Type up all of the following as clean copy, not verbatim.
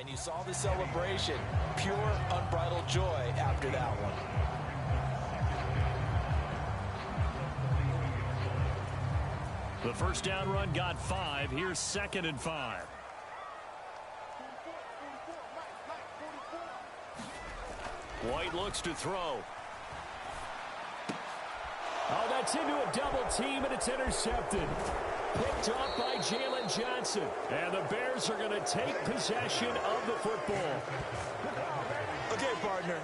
you saw the celebration. Pure, unbridled joy after that one. The first down run got 5. Here's 2nd and 5. White looks to throw. Oh, that's into a double team, and it's intercepted. Picked off by Jalen Johnson. And the Bears are going to take possession of the football. Okay, partner,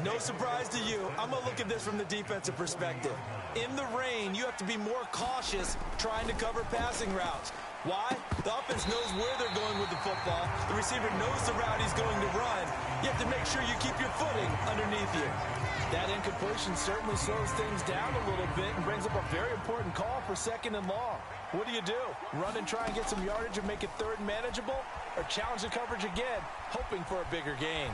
no surprise to you. I'm going to look at this from the defensive perspective. In the rain, you have to be more cautious trying to cover passing routes. Why? The offense knows where they're going with the football. The receiver knows the route he's going to run. You have to make sure you keep your footing underneath you. That incompletion certainly slows things down a little bit and brings up a very important call for 2nd and long. What do? Run and try and get some yardage and make it 3rd and manageable? Or challenge the coverage again, hoping for a bigger gain?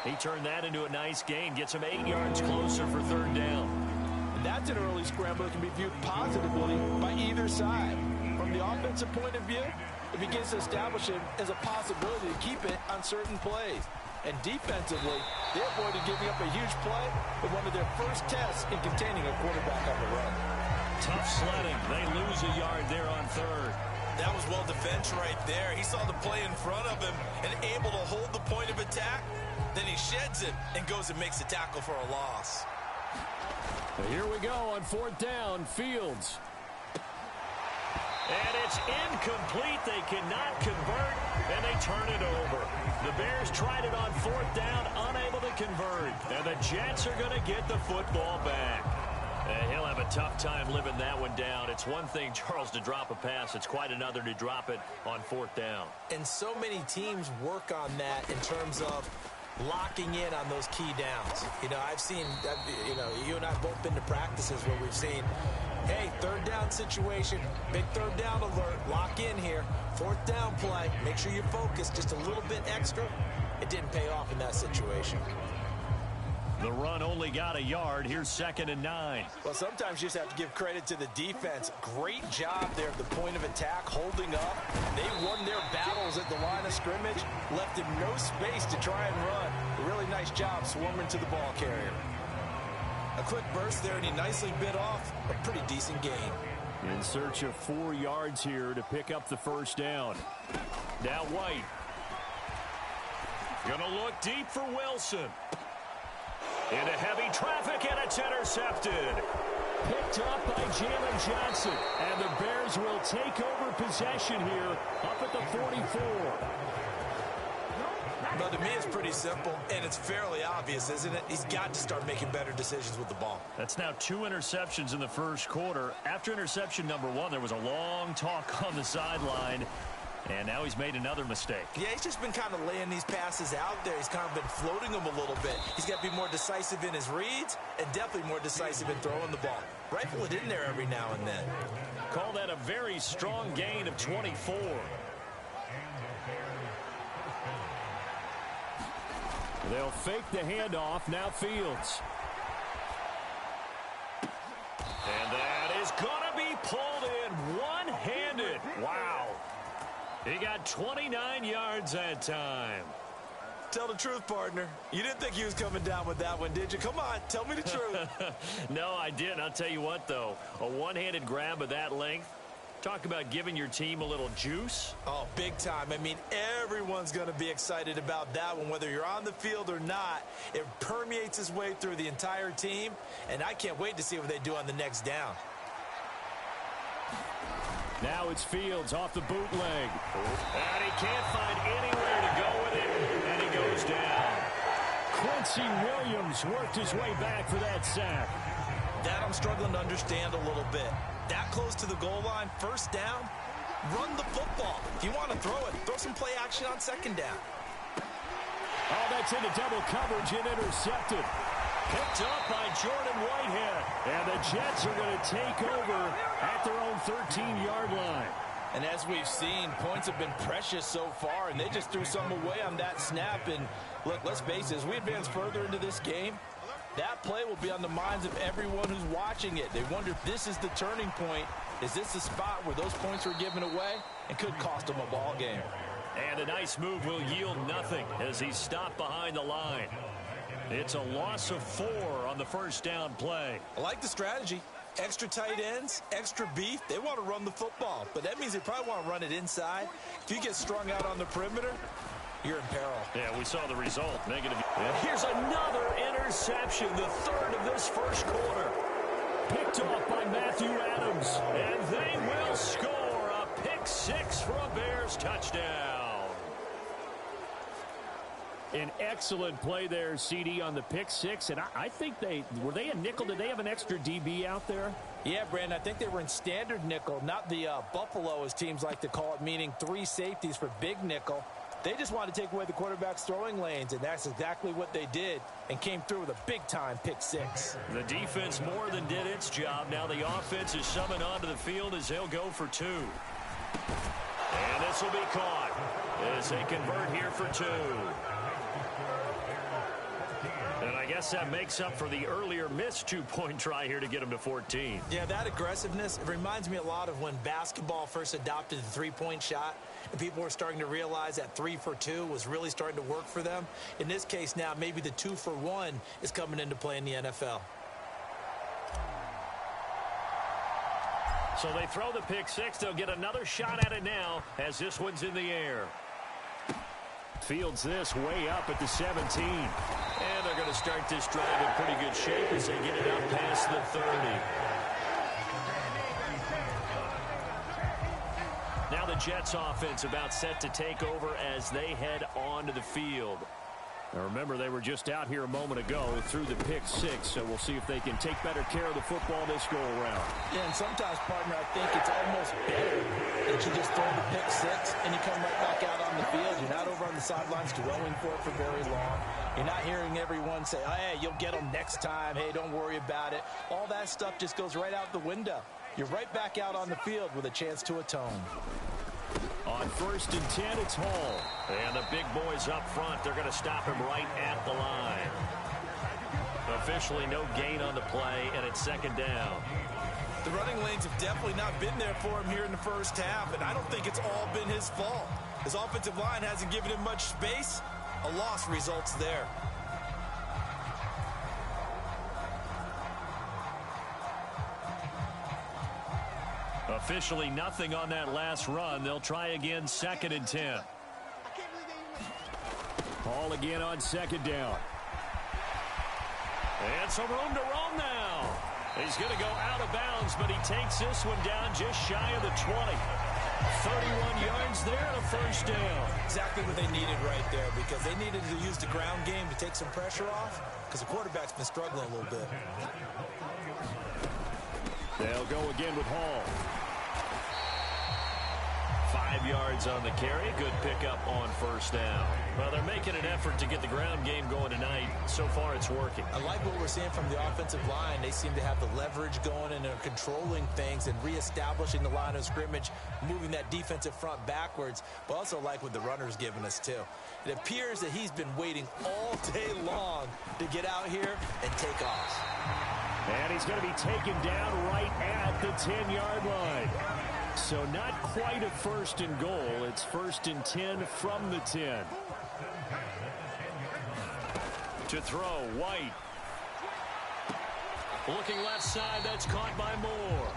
He turned that into a nice gain. Gets him 8 yards closer for 3rd down. And that's an early scramble that can be viewed positively by either side. From the offensive point of view, it begins to establish it as a possibility to keep it on certain plays. And defensively, they avoided giving up a huge play with one of their first tests in containing a quarterback on the run. Tough sledding. They lose a yard there on 3rd. That was well defended right there. He saw the play in front of him and able to hold the point of attack. Then he sheds it and goes and makes a tackle for a loss. Here we go on 4th down. Fields. And it's incomplete. They cannot convert, and they turn it over. The Bears tried it on 4th down, unable to convert. And the Jets are going to get the football back. And he'll have a tough time living that one down. It's one thing, Charles, to drop a pass. It's quite another to drop it on 4th down. And so many teams work on that in terms of locking in on those key downs. I've seen, you and I have both been to practices where we've seen, hey, 3rd down situation, big 3rd down alert, lock in here, 4th down play, make sure you focus just a little bit extra. It didn't pay off in that situation. The run only got a yard. Here's 2nd and 9. Well, sometimes you just have to give credit to the defense. Great job there at the point of attack, holding up. They won their battles at the line of scrimmage, left him no space to try and run. A really nice job swarming to the ball carrier. A quick burst there, and he nicely bit off a pretty decent gain. In search of 4 yards here to pick up the first down. Now White. Gonna look deep for Wilson. Into heavy traffic, and it's intercepted. Picked up by Jalen Johnson. And the Bears will take over possession here up at the 44. But to me, it's pretty simple, and it's fairly obvious, isn't it? He's got to start making better decisions with the ball. That's now 2 interceptions in the first quarter. After interception number 1, there was a long talk on the sideline. And now he's made another mistake. Yeah, he's just been kind of laying these passes out there. He's kind of been floating them a little bit. He's got to be more decisive in his reads and definitely more decisive in throwing the ball. Rifle it in there every now and then. Call that a very strong gain of 24. They'll fake the handoff. Now Fields. And that is going to be pulled in one-handed. Wow. He got 29 yards that time. Tell the truth, partner. You didn't think he was coming down with that one, did you? Come on, tell me the truth. No, I didn't. I'll tell you what, though. A one-handed grab of that length. Talk about giving your team a little juice. Oh, big time. I mean, everyone's going to be excited about that one, whether you're on the field or not. It permeates its way through the entire team, and I can't wait to see what they do on the next down. Now it's Fields off the bootleg. And he can't find anywhere to go with it, and he goes down. Quincy Williams worked his way back for that sack. That I'm struggling to understand a little bit. That close to the goal line, first down, run the football. If you want to throw it, throw some play action on 2nd down. Oh, that's into double coverage and intercepted. Picked up by Jordan Whitehead. And the Jets are going to take over at their own 13-yard line. And as we've seen, points have been precious so far, and they just threw some away on that snap. And look, let's face it, as we advance further into this game, that play will be on the minds of everyone who's watching it. They wonder if this is the turning point. Is this the spot where those points were given away and could cost them a ball game? And a nice move will yield nothing as he's stopped behind the line. It's a loss of 4 on the first down play. I like the strategy. Extra tight ends, extra beef. They want to run the football, but that means they probably want to run it inside. If you get strung out on the perimeter, you're in peril. Yeah, we saw the result. Negative. And here's another interception, the third of this first quarter. Picked off by Matthew Adams, and they will score a pick 6 for a Bears touchdown. An excellent play there, CD, on the pick 6, and I think were they a nickel? Did they have an extra DB out there? Yeah, Brandon, I think they were in standard nickel, not the Buffalo, as teams like to call it, meaning 3 safeties for big nickel. They just wanted to take away the quarterback's throwing lanes, and that's exactly what they did, and came through with a big-time pick 6. The defense more than did its job. Now the offense is summoned onto the field as they'll go for 2. And this will be caught as they convert here for 2. And I guess that makes up for the earlier missed 2-point try here to get them to 14. Yeah, that aggressiveness, it reminds me a lot of when basketball first adopted the 3-point shot, and people were starting to realize that 3 for 2 was really starting to work for them. In this case now, maybe the 2 for 1 is coming into play in the NFL. So they throw the pick 6. They'll get another shot at it now as this one's in the air. Fields this way up at the 17. And they're going to start this drive in pretty good shape as they get it up past the 30. Now the Jets offense about set to take over as they head onto the field. Now remember, they were just out here a moment ago through the pick 6, so we'll see if they can take better care of the football this go-around. Yeah, and sometimes, partner, I think it's almost better that you just throw the pick 6 and you come right back out on the field. You're not over on the sidelines dwelling for it for very long. You're not hearing everyone say, oh, hey, you'll get them next time. Hey, don't worry about it. All that stuff just goes right out the window. You're right back out on the field with a chance to atone. On 1st and 10, it's Hall. And the big boys up front, they're going to stop him right at the line. Officially no gain on the play, and it's 2nd down. The running lanes have definitely not been there for him here in the first half, and I don't think it's all been his fault. His offensive line hasn't given him much space. A loss results there. Officially nothing on that last run. They'll try again, 2nd and 10. Ball again on 2nd down. And some room to roam now. He's going to go out of bounds, but he takes this one down just shy of the 20. 31 yards there and a 1st down. Exactly what they needed right there, because they needed to use the ground game to take some pressure off, because the quarterback's been struggling a little bit. They'll go again with Hall. 5 yards on the carry. Good pickup on 1st down. Well, they're making an effort to get the ground game going tonight. So far, it's working. I like what we're seeing from the offensive line. They seem to have the leverage going and they're controlling things and reestablishing the line of scrimmage, moving that defensive front backwards, but also like what the runner's giving us, too. It appears that he's been waiting all day long to get out here and take off. And he's going to be taken down right at the 10-yard line. So not quite a 1st and goal. It's 1st and 10 from the 10. To throw, White. Looking left side, that's caught by Moore.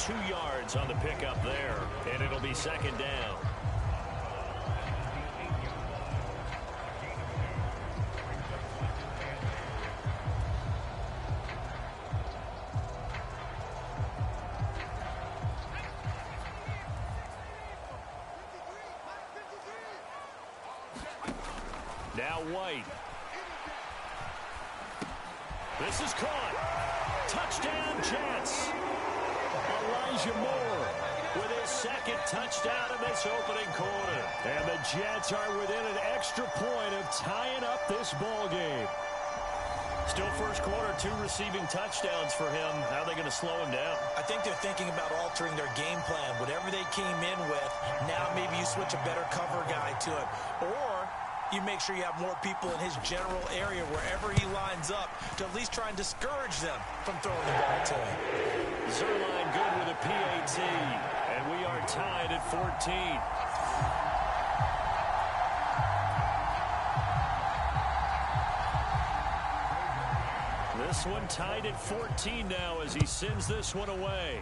2 yards on the pickup there, and it'll be 2nd down. Now White. This is caught. Touchdown, Jets. Elijah Moore with his 2nd touchdown in this opening quarter. And the Jets are within an extra point of tying up this ball game. Still first quarter, 2 receiving touchdowns for him. How are they going to slow him down? I think they're thinking about altering their game plan. Whatever they came in with, now maybe you switch a better cover guy to it. Or you make sure you have more people in his general area wherever he lines up to at least try and discourage them from throwing the ball to him. Zerline good with a PAT, and we are tied at 14. This one tied at 14 now as he sends this one away.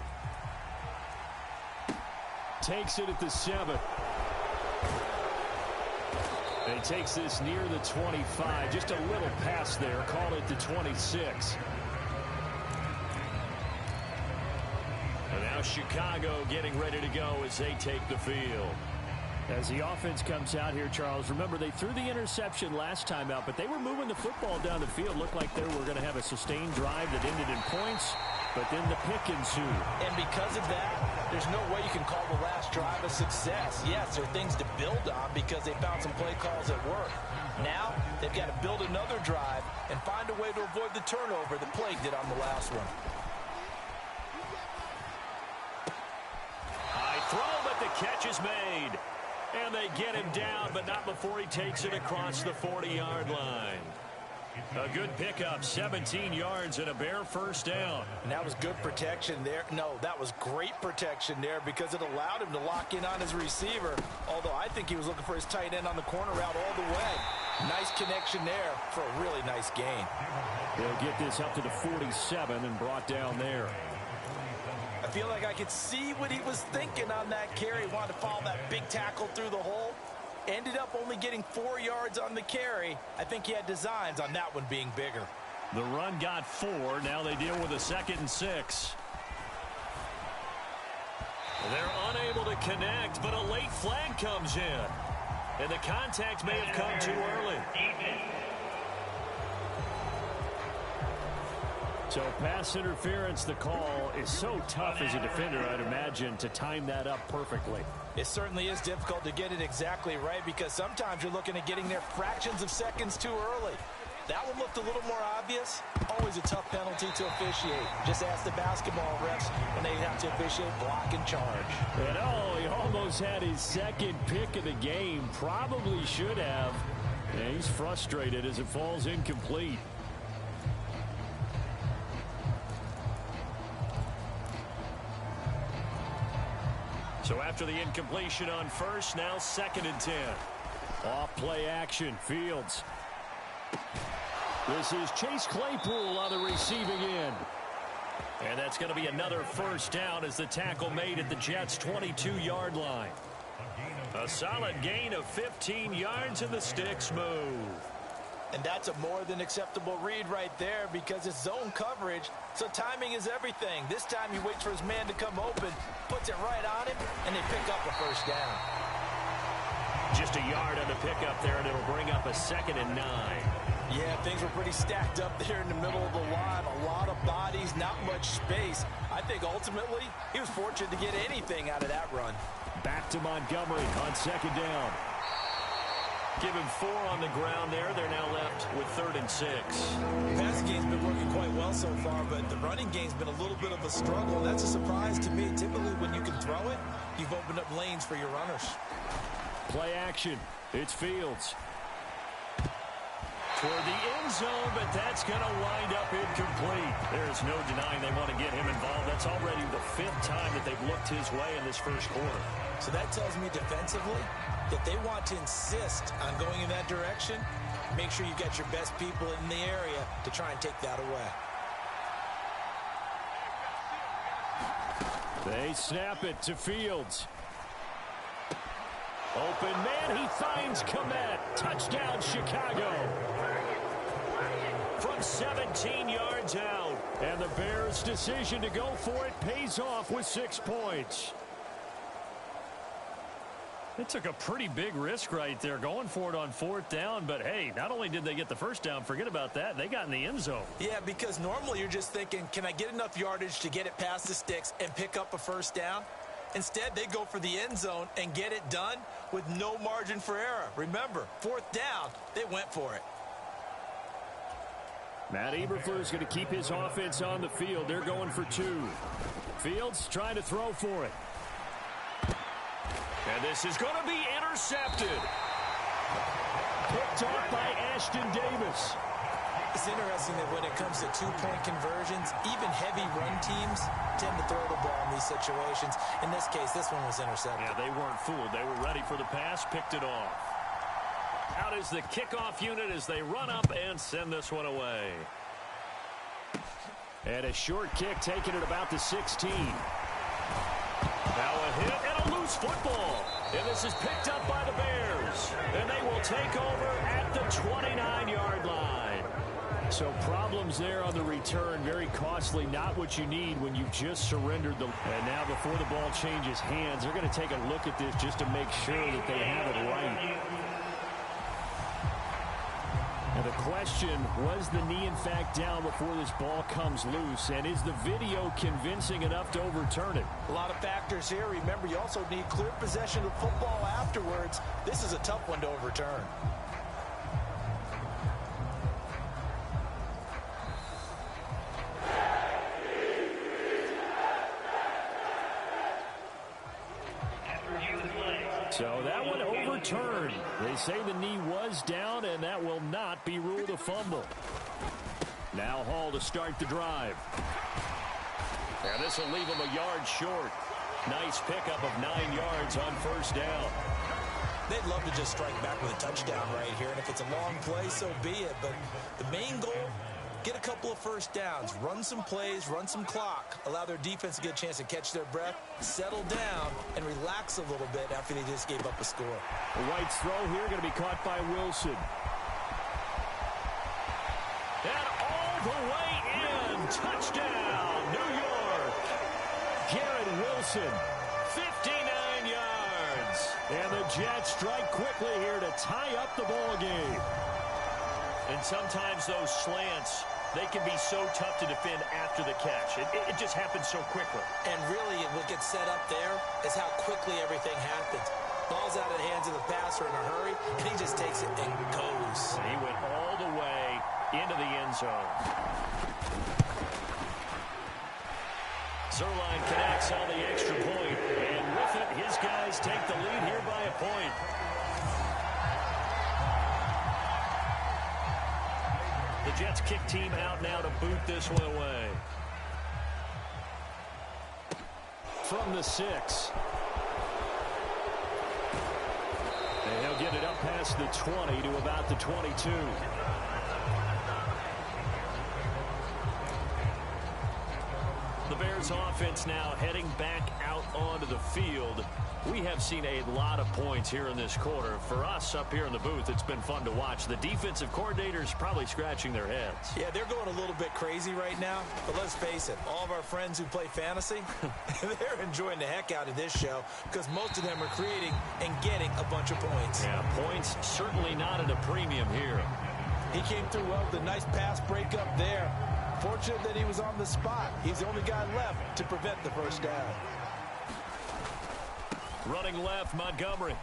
Takes it at the 7. And he takes this near the 25. Just a little pass there. Call it the 26. And now Chicago getting ready to go as they take the field. As the offense comes out here, Charles, remember they threw the interception last time out, but they were moving the football down the field. Looked like they were going to have a sustained drive that ended in points, but then the pick ensued. And because of that, there's no way you can call the last drive a success. Yes, there are things to build on because they found some play calls that work. Now, they've got to build another drive and find a way to avoid the turnover that plagued it on the last one. High throw, but the catch is made. And they get him down, but not before he takes it across the 40-yard line. A good pickup, 17 yards and a Bear first down. And that was good protection there. No, that was great protection there because it allowed him to lock in on his receiver, although I think he was looking for his tight end on the corner route all the way. Nice connection there for a really nice gain. They'll get this up to the 47 and brought down there. I feel like I could see what he was thinking on that carry. He wanted to follow that big tackle through the hole. Ended up only getting 4 yards on the carry. I think he had designs on that one being bigger. The run got 4. Now they deal with a 2nd and 6. They're unable to connect, but a late flag comes in. And the contact may have come too early. So pass interference, the call is so tough as a defender, I'd imagine, to time that up perfectly. It certainly is difficult to get it exactly right because sometimes you're looking at getting there fractions of seconds too early. That one looked a little more obvious. Always a tough penalty to officiate. Just ask the basketball refs when they have to officiate block and charge. And oh, he almost had his 2nd pick of the game. Probably should have. And he's frustrated as it falls incomplete. So after the incompletion on first, now 2nd and 10. Off play action, Fields. This is Chase Claypool on the receiving end. And that's going to be another first down as the tackle made at the Jets' 22-yard line. A solid gain of 15 yards and the sticks move. And that's a more than acceptable read right there because it's zone coverage, so timing is everything. This time he waits for his man to come open, puts it right on him, and they pick up a first down. Just a yard on the pickup there, and it'll bring up a 2nd and 9. Yeah, things were pretty stacked up there in the middle of the line. A lot of bodies, not much space. I think ultimately he was fortunate to get anything out of that run. Back to Montgomery on 2nd down. Give him 4 on the ground there. They're now left with 3rd and 6. The passing game's been working quite well so far, but the running game's been a little bit of a struggle. That's a surprise to me. Typically, when you can throw it, you've opened up lanes for your runners. Play action. It's Fields. Toward the end zone, but that's going to wind up incomplete. There's no denying they want to get him involved. That's already the 5th time that they've looked his way in this first quarter. So that tells me defensively that they want to insist on going in that direction. Make sure you've got your best people in the area to try and take that away. They snap it to Fields. Open man, he finds Komet. Touchdown, Chicago. From 17 yards out. And the Bears' decision to go for it pays off with 6 points. It took a pretty big risk right there going for it on 4th down. But, hey, not only did they get the first down, forget about that, they got in the end zone. Yeah, because normally you're just thinking, can I get enough yardage to get it past the sticks and pick up a first down? Instead, they go for the end zone and get it done with no margin for error. Remember, 4th down, they went for it. Matt Eberflus is going to keep his offense on the field. They're going for 2. Fields trying to throw for it. And this is going to be intercepted. Picked off by Ashton Davis. It's interesting that when it comes to 2-point conversions, even heavy run teams tend to throw the ball in these situations. In this case, this one was intercepted. Yeah, they weren't fooled. They were ready for the pass, picked it off. Out is the kickoff unit as they run up and send this one away. And a short kick taken at about the 16. Now a hit and a loose football. And this is picked up by the Bears. And they will take over at the 29-yard line. So problems there on the return. Very costly. Not what you need when you've just surrendered the... And now before the ball changes hands, they're going to take a look at this just to make sure that they have it right. And the question, was the knee in fact down before this ball comes loose? And is the video convincing enough to overturn it? A lot of factors here. Remember, you also need clear possession of football afterwards. This is a tough one to overturn. So that one overturned. They say the knee was down, and that will not be ruled a fumble. Now Hall to start the drive. And this will leave him a yard short. Nice pickup of 9 yards on first down. They'd love to just strike back with a touchdown right here, and if it's a long play, so be it. But the main goal, get a couple of first downs, run some plays, run some clock, allow their defense to get a chance to catch their breath, settle down, and relax a little bit after they just gave up a score. White's throw here going to be caught by Wilson. And all the way in. Touchdown, New York. Garrett Wilson, 59 yards. And the Jets strike quickly here to tie up the ball game. And sometimes those slants, they can be so tough to defend after the catch. It just happens so quickly. And really, what gets set up there is how quickly everything happens. Ball's out of the hands of the passer in a hurry, and he just takes it and goes. He went all the way into the end zone. Zerline connects on the extra point, and with it, his guys take the lead here by a point. The Jets kick team out now to boot this one away. From the 6. And he'll get it up past the 20 to about the 22. The Bears offense now heading back out onto the field. We have seen a lot of points here in this quarter. For us up here in the booth, it's been fun to watch. The defensive coordinators probably scratching their heads. Yeah, they're going a little bit crazy right now. But let's face it, all of our friends who play fantasy, they're enjoying the heck out of this show because most of them are creating and getting a bunch of points. Yeah, points certainly not at a premium here. He came through well with a nice pass breakup there. Fortunate that he was on the spot. He's the only guy left to prevent the first down. Running left, Montgomery.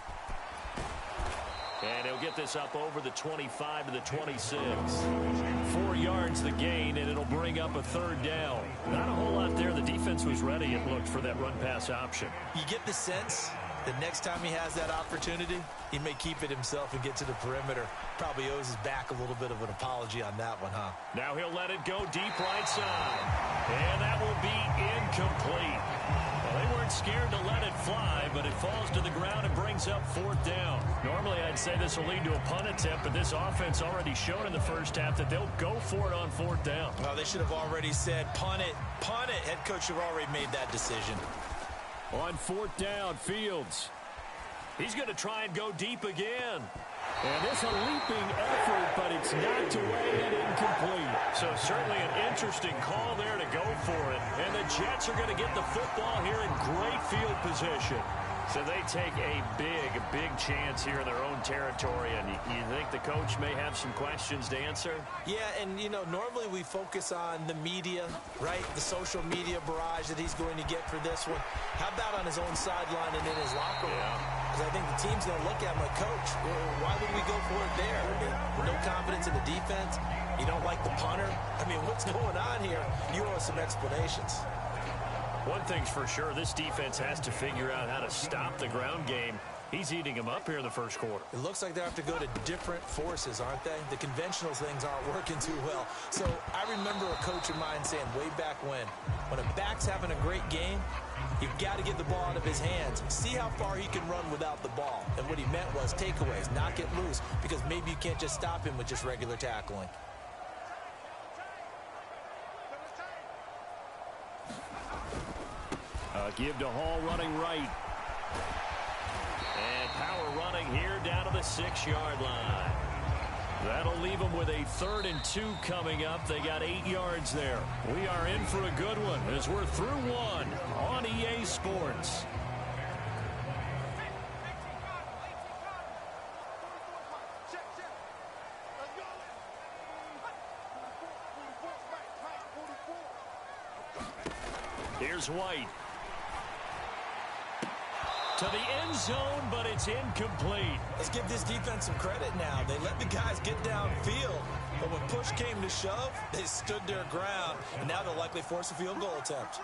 And he'll get this up over the 25 to the 26. 4 yards the gain, and it'll bring up a third down. Not a whole lot there. The defense was ready, it looked, for that run-pass option. You get the sense that next time he has that opportunity, he may keep it himself and get to the perimeter. Probably owes his back a little bit of an apology on that one, huh? Now he'll let it go deep right side. And that will be incomplete. Well, they weren't scared to let it fly, but it falls to the ground and brings up fourth down. Normally, I'd say this will lead to a punt attempt, but this offense already showed in the first half that they'll go for it on fourth down. Well, they should have already said, punt it, punt it. Head coach should have already made that decision. On fourth down, Fields. He's going to try and go deep again. And it's a leaping effort, but it's knocked away and incomplete. So certainly an interesting call there to go for it. And the Jets are going to get the football here in great field position. So they take a big chance here in their own territory. And you think the coach may have some questions to answer? Yeah, and, you know, normally we focus on the media, right? The social media barrage that he's going to get for this one. How about on his own sideline and in his locker room? Because I think the team's going to look at him like, Coach, why would we go for it there? No confidence in the defense? You don't like the punter? I mean, what's going on here? You owe us some explanations. One thing's for sure, this defense has to figure out how to stop the ground game. He's eating them up here in the first quarter. It looks like they have to go to different forces, aren't they? The conventional things aren't working too well. So I remember a coach of mine saying way back when a back's having a great game, you've got to get the ball out of his hands. See how far he can run without the ball. And what he meant was takeaways, not get loose, because maybe you can't just stop him with just regular tackling. Give to Hall running right. And power running here down to the 6-yard line. That'll leave them with a 3rd and 2 coming up. They got 8 yards there. We are in for a good one as we're through one on EA Sports. Here's White. To the end zone, but it's incomplete. Let's give this defense some credit now. They let the guys get downfield, but when push came to shove, they stood their ground, and now they'll likely force a field goal attempt.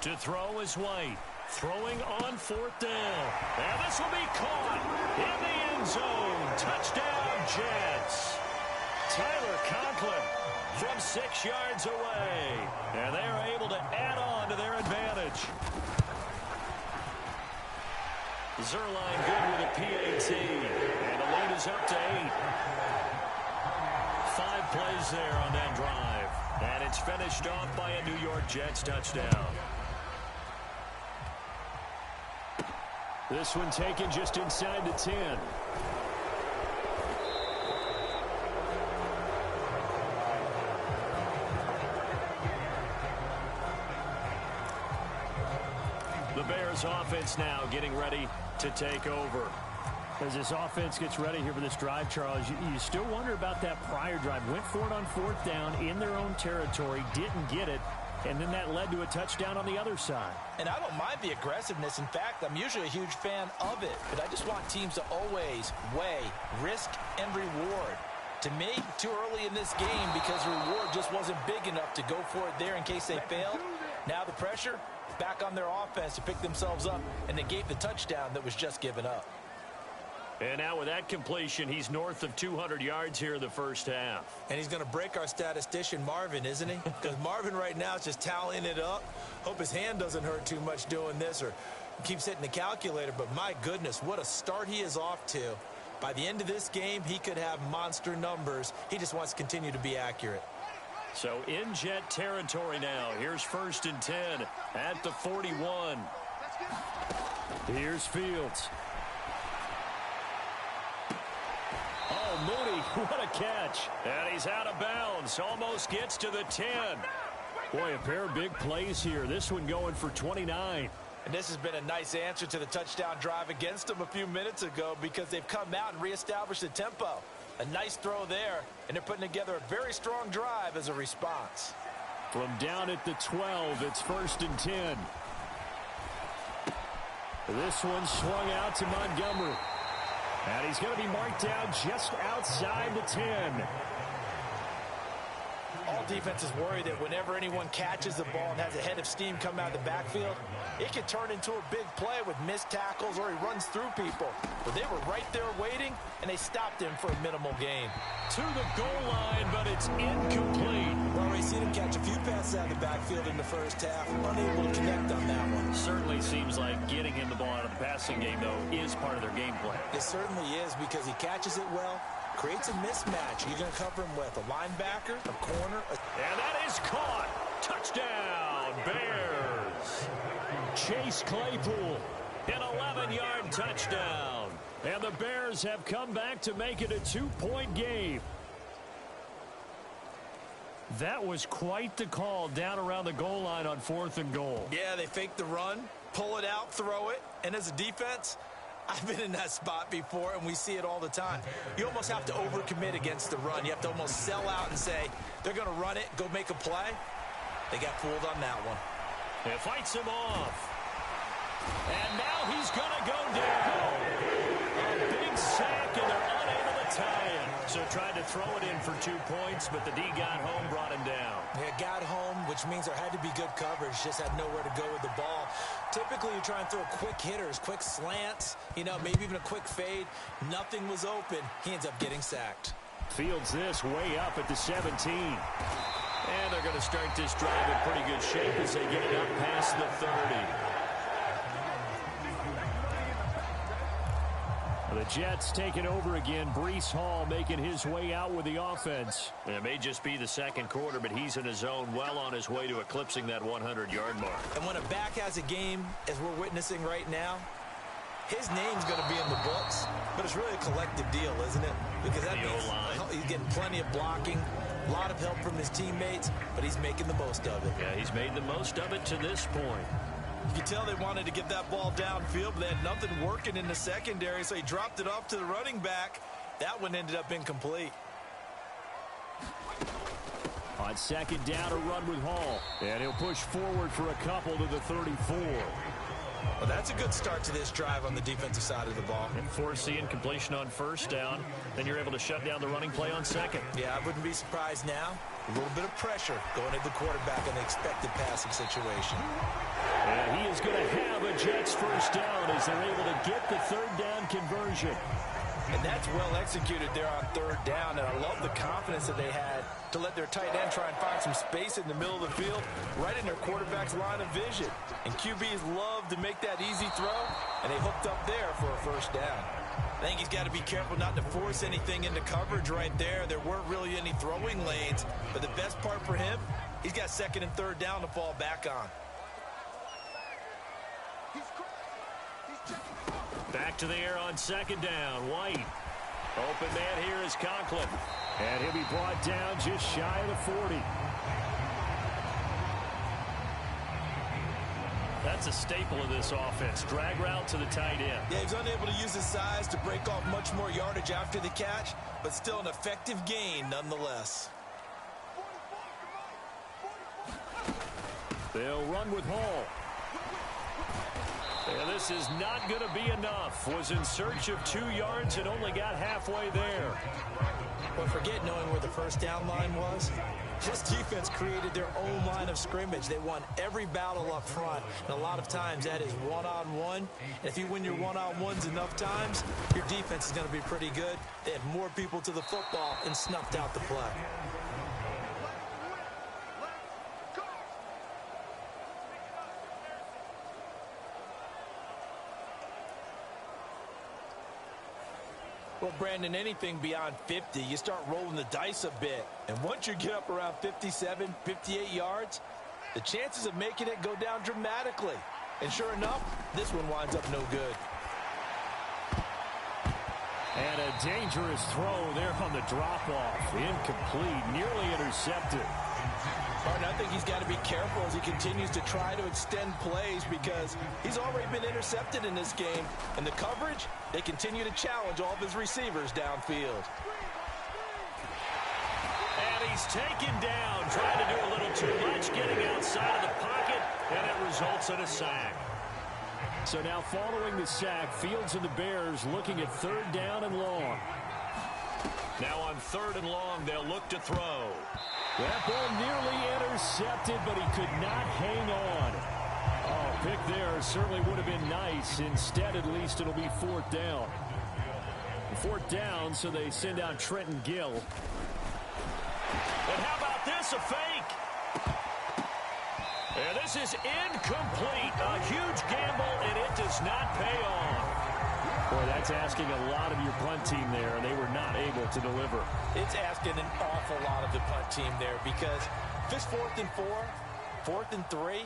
To throw is White. Throwing on 4th down. And this will be caught in the end zone. Touchdown, Jets. Tyler Conklin from 6 yards away. And they are able to add on to their advantage. Zerline good with a PAT. And the lead is up to 8. 5 plays there on that drive. And it's finished off by a New York Jets touchdown. This one taken just inside the 10. The Bears offense now getting ready to take over. As this offense gets ready here for this drive, Charles, you still wonder about that prior drive. Went for it on 4th down in their own territory, didn't get it, and then that led to a touchdown on the other side. And I don't mind the aggressiveness. In fact, I'm usually a huge fan of it. But I just want teams to always weigh risk and reward. To me, too early in this game because the reward just wasn't big enough to go for it there in case they failed. Now the pressure back on their offense to pick themselves up and negate the touchdown that was just given up. And now with that completion, he's north of 200 yards here in the first half. And he's going to break our statistician, Marvin, isn't he? Because Marvin right now is just tallying it up. Hope his hand doesn't hurt too much doing this or keeps hitting the calculator. But my goodness, what a start he is off to. By the end of this game, he could have monster numbers. He just wants to continue to be accurate. So in Jet territory now. Here's 1st and 10 at the 41. Here's Fields. Oh, Mooney, what a catch. And he's out of bounds. Almost gets to the 10. Boy, a pair of big plays here. This one going for 29. And this has been a nice answer to the touchdown drive against them a few minutes ago because they've come out and reestablished the tempo. A nice throw there, and they're putting together a very strong drive as a response. From down at the 12, it's 1st and 10. This one swung out to Montgomery. And he's going to be marked down just outside the 10. All defenses worry that whenever anyone catches the ball and has a head of steam come out of the backfield, it can turn into a big play with missed tackles or he runs through people. But they were right there waiting, and they stopped him for a minimal gain. To the goal line, but it's incomplete. Well, we've seen him catch a few passes out of the backfield in the first half, unable to connect on that one. Certainly seems like getting him the ball out of the passing game, though, is part of their game plan. It certainly is because he catches it well, creates a mismatch. You're going to cover him with a linebacker, a corner. And that is caught. Touchdown, Bears. Chase Claypool. An 11-yard touchdown. And the Bears have come back to make it a 2-point game. That was quite the call down around the goal line on 4th and goal. Yeah, they fake the run, pull it out, throw it. And as a defense, I've been in that spot before, and we see it all the time. You almost have to overcommit against the run. You have to almost sell out and say, they're going to run it, go make a play. They got fooled on that one. It fights him off. And now he's going to go down. A big sack, and they're unable to tie it. So tried to throw it in for 2 points, but the D got home, brought him down. Yeah, got home, which means there had to be good coverage. Just had nowhere to go with the ball. Typically, you try and throw quick hitters, quick slants, maybe even a quick fade. Nothing was open. He ends up getting sacked. Fields this way up at the 17. And they're going to start this drive in pretty good shape as they get it up past the 30. The Jets take it over again. Breece Hall making his way out with the offense. It may just be the second quarter, but he's in his zone, well on his way to eclipsing that 100-yard mark. And when a back has a game, as we're witnessing right now, his name's going to be in the books, but it's really a collective deal, isn't it? Because that means he's getting plenty of blocking, a lot of help from his teammates, but he's making the most of it. Yeah, he's made the most of it to this point. You can tell they wanted to get that ball downfield, but they had nothing working in the secondary, so he dropped it off to the running back. That one ended up incomplete. On second down, a run with Hall. And he'll push forward for a couple to the 34. Well, that's a good start to this drive on the defensive side of the ball. And force the incompletion on first down. Then you're able to shut down the running play on second. Yeah, I wouldn't be surprised now. A little bit of pressure going at the quarterback in the expected passing situation. And he is going to have a Jets first down as they're able to get the third down conversion. And that's well executed there on third down, and I love the confidence that they had to let their tight end try and find some space in the middle of the field, right in their quarterback's line of vision. And QBs love to make that easy throw, and they hooked up there for a first down. I think he's got to be careful not to force anything into coverage right there. There weren't really any throwing lanes, but the best part for him, he's got second and third down to fall back on. Back to the air on second down. White. Open man here is Conklin. And he'll be brought down just shy of the 40. That's a staple of this offense. Drag route to the tight end. Yeah, he's unable to use his size to break off much more yardage after the catch, but still an effective gain nonetheless. They'll run with Hall. And this is not going to be enough. Was in search of 2 yards and only got halfway there. But forget knowing where the first down line was. This defense created their own line of scrimmage. They won every battle up front. And a lot of times that is one-on-one. And if you win your one-on-ones enough times, your defense is going to be pretty good. They had more people to the football and snuffed out the play. Well, Brandon, anything beyond 50, you start rolling the dice a bit. And once you get up around 57, 58 yards, the chances of making it go down dramatically. And sure enough, this one winds up no good. And a dangerous throw there on the drop-off. Incomplete, nearly intercepted. Martin, I think he's got to be careful as he continues to try to extend plays because he's already been intercepted in this game. And the coverage, they continue to challenge all of his receivers downfield. And he's taken down, trying to do a little too much, getting outside of the pocket, and it results in a sack. So now following the sack, Fields and the Bears looking at third down and long. Now on third and long, they'll look to throw. That ball nearly intercepted, but he could not hang on. Oh, pick there certainly would have been nice. Instead, at least, it'll be fourth down. Fourth down, so they send out Trenton Gill. And how about this, a fake? And this is incomplete. A huge gamble, and it does not pay off. Boy, that's asking a lot of your punt team there, and they were not able to deliver. It's asking an awful lot of the punt team there because if it's 4th and 4, 4th and 3,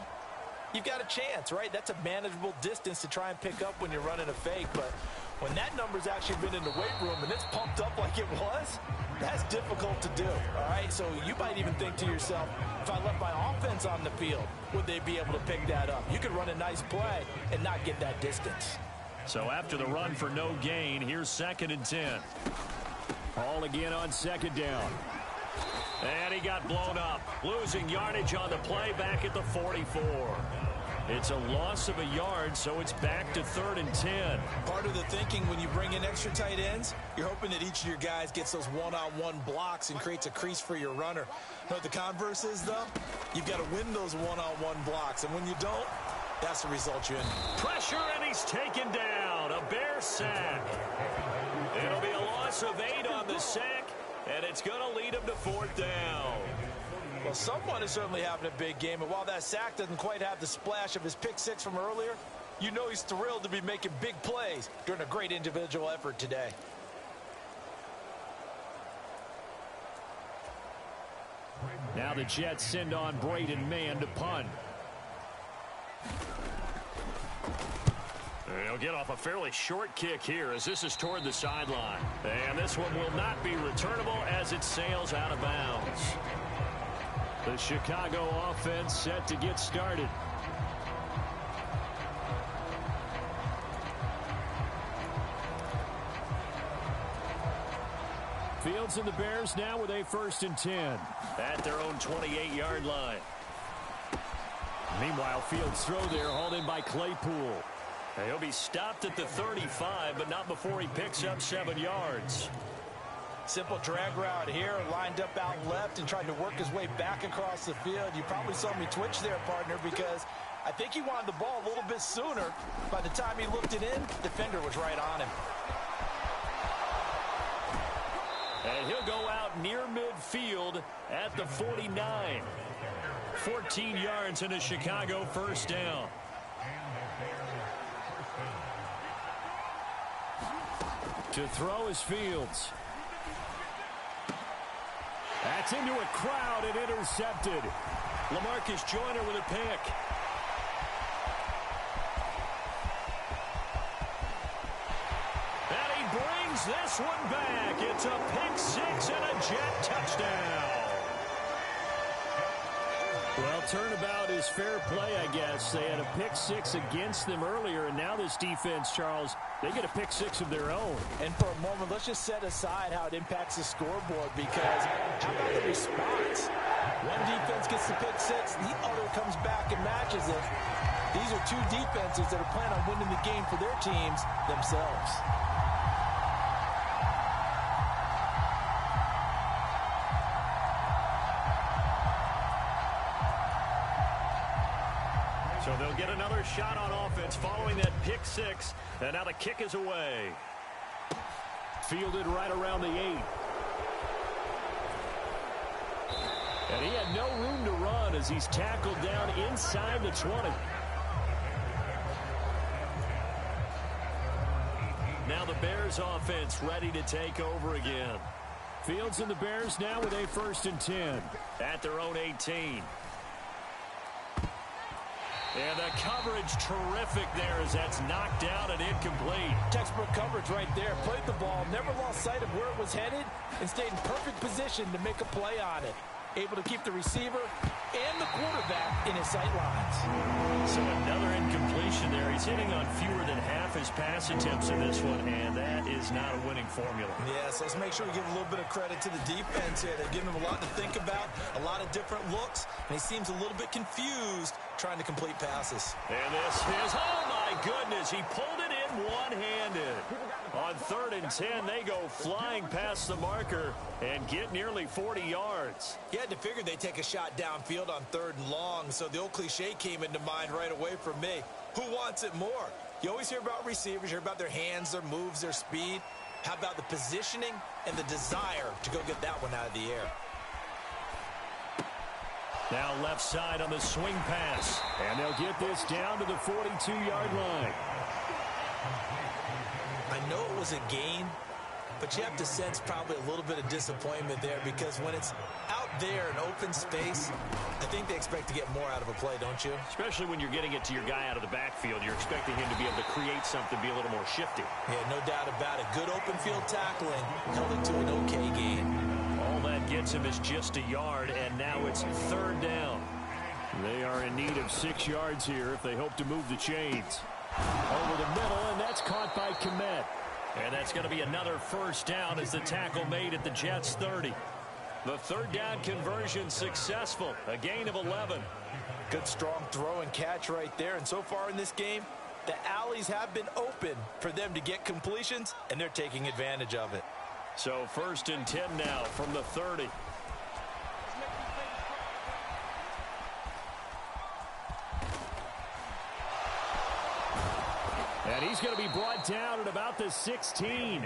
you've got a chance, right? That's a manageable distance to try and pick up when you're running a fake. But when that number's actually been in the weight room and it's pumped up like it was, that's difficult to do, all right? So you might even think to yourself, if I left my offense on the field, would they be able to pick that up? You could run a nice play and not get that distance. So after the run for no gain, here's 2nd and 10. Hall again on second down. And he got blown up, losing yardage on the play back at the 44. It's a loss of a yard, so it's back to 3rd and 10. Part of the thinking when you bring in extra tight ends, you're hoping that each of your guys gets those one-on-one blocks and creates a crease for your runner. You know what the converse is, though? You've got to win those one-on-one blocks, and when you don't, that's the result you're in. Pressure, and he's taken down. A Bear sack. It'll be a loss of 8 on the sack, and it's going to lead him to 4th down. Well, someone is certainly having a big game, and while that sack doesn't quite have the splash of his pick six from earlier, You know he's thrilled to be making big plays during a great individual effort today. Now the Jets send on Braden Mann to punt. He'll get off a fairly short kick here as this is toward the sideline. And this one will not be returnable as it sails out of bounds. The Chicago offense set to get started. Fields and the Bears now with a 1st and 10. At their own 28-yard line. Meanwhile, Fields' throw there hauled in by Claypool. He'll be stopped at the 35, but not before he picks up 7 yards. Simple drag route here, lined up out left and tried to work his way back across the field. You probably saw me twitch there, partner, because I think he wanted the ball a little bit sooner. By the time he looked it in, defender was right on him. And he'll go out near midfield at the 49. 14 yards and a Chicago 1st down. To throw is Fields. That's into a crowd and intercepted. LaMarcus Joyner with a pick. And he brings this one back. It's a pick 6 and a Jet touchdown. Well, turnabout is fair play, I guess. They had a pick 6 against them earlier, and now this defense, Charles, they get a pick 6 of their own. And for a moment, let's just set aside how it impacts the scoreboard, because how about the response? One defense gets the pick 6, the other comes back and matches it. These are two defenses that are planning on winning the game for their teams themselves. So they'll get another shot on offense following that pick 6. And now the kick is away. Fielded right around the 8. And he had no room to run as he's tackled down inside the 20. Now the Bears offense ready to take over again. Fields and the Bears now with a 1st and 10. At their own 18. And the coverage terrific there as that's knocked down and incomplete. Textbook coverage right there. Played the ball, never lost sight of where it was headed, and stayed in perfect position to make a play on it. Able to keep the receiver and the quarterback in his sight lines. So another incompletion there. He's hitting on fewer than half his pass attempts in this one, and that is not a winning formula. Yes, let's make sure we give a little bit of credit to the defense here. They're giving him a lot to think about, a lot of different looks, and he seems a little bit confused trying to complete passes. And this is, oh my goodness, he pulled it in one-handed. On 3rd and 10, they go flying past the marker and get nearly 40 yards. You had to figure they'd take a shot downfield on 3rd and long, so the old cliche came into mind right away for me. Who wants it more? You always hear about receivers, you hear about their hands, their moves, their speed. How about the positioning and the desire to go get that one out of the air? Now left side on the swing pass. And they'll get this down to the 42-yard line. I know it was a gain, but you have to sense probably a little bit of disappointment there, because when it's out there in open space, I think they expect to get more out of a play, don't you? Especially when you're getting it to your guy out of the backfield. You're expecting him to be able to create something, be a little more shifty. Yeah, no doubt about it. Good open field tackling held it to an okay gain. All that gets him is just a yard, and now it's 3rd down. They are in need of 6 yards here if they hope to move the chains. Over the middle, and that's caught by Kmet. And that's going to be another 1st down as the tackle made at the Jets' 30. The 3rd down conversion successful, a gain of 11. Good strong throw and catch right there. And so far in this game, the alleys have been open for them to get completions, and they're taking advantage of it. So 1st and 10 now from the 30. And he's going to be brought down at about the 16.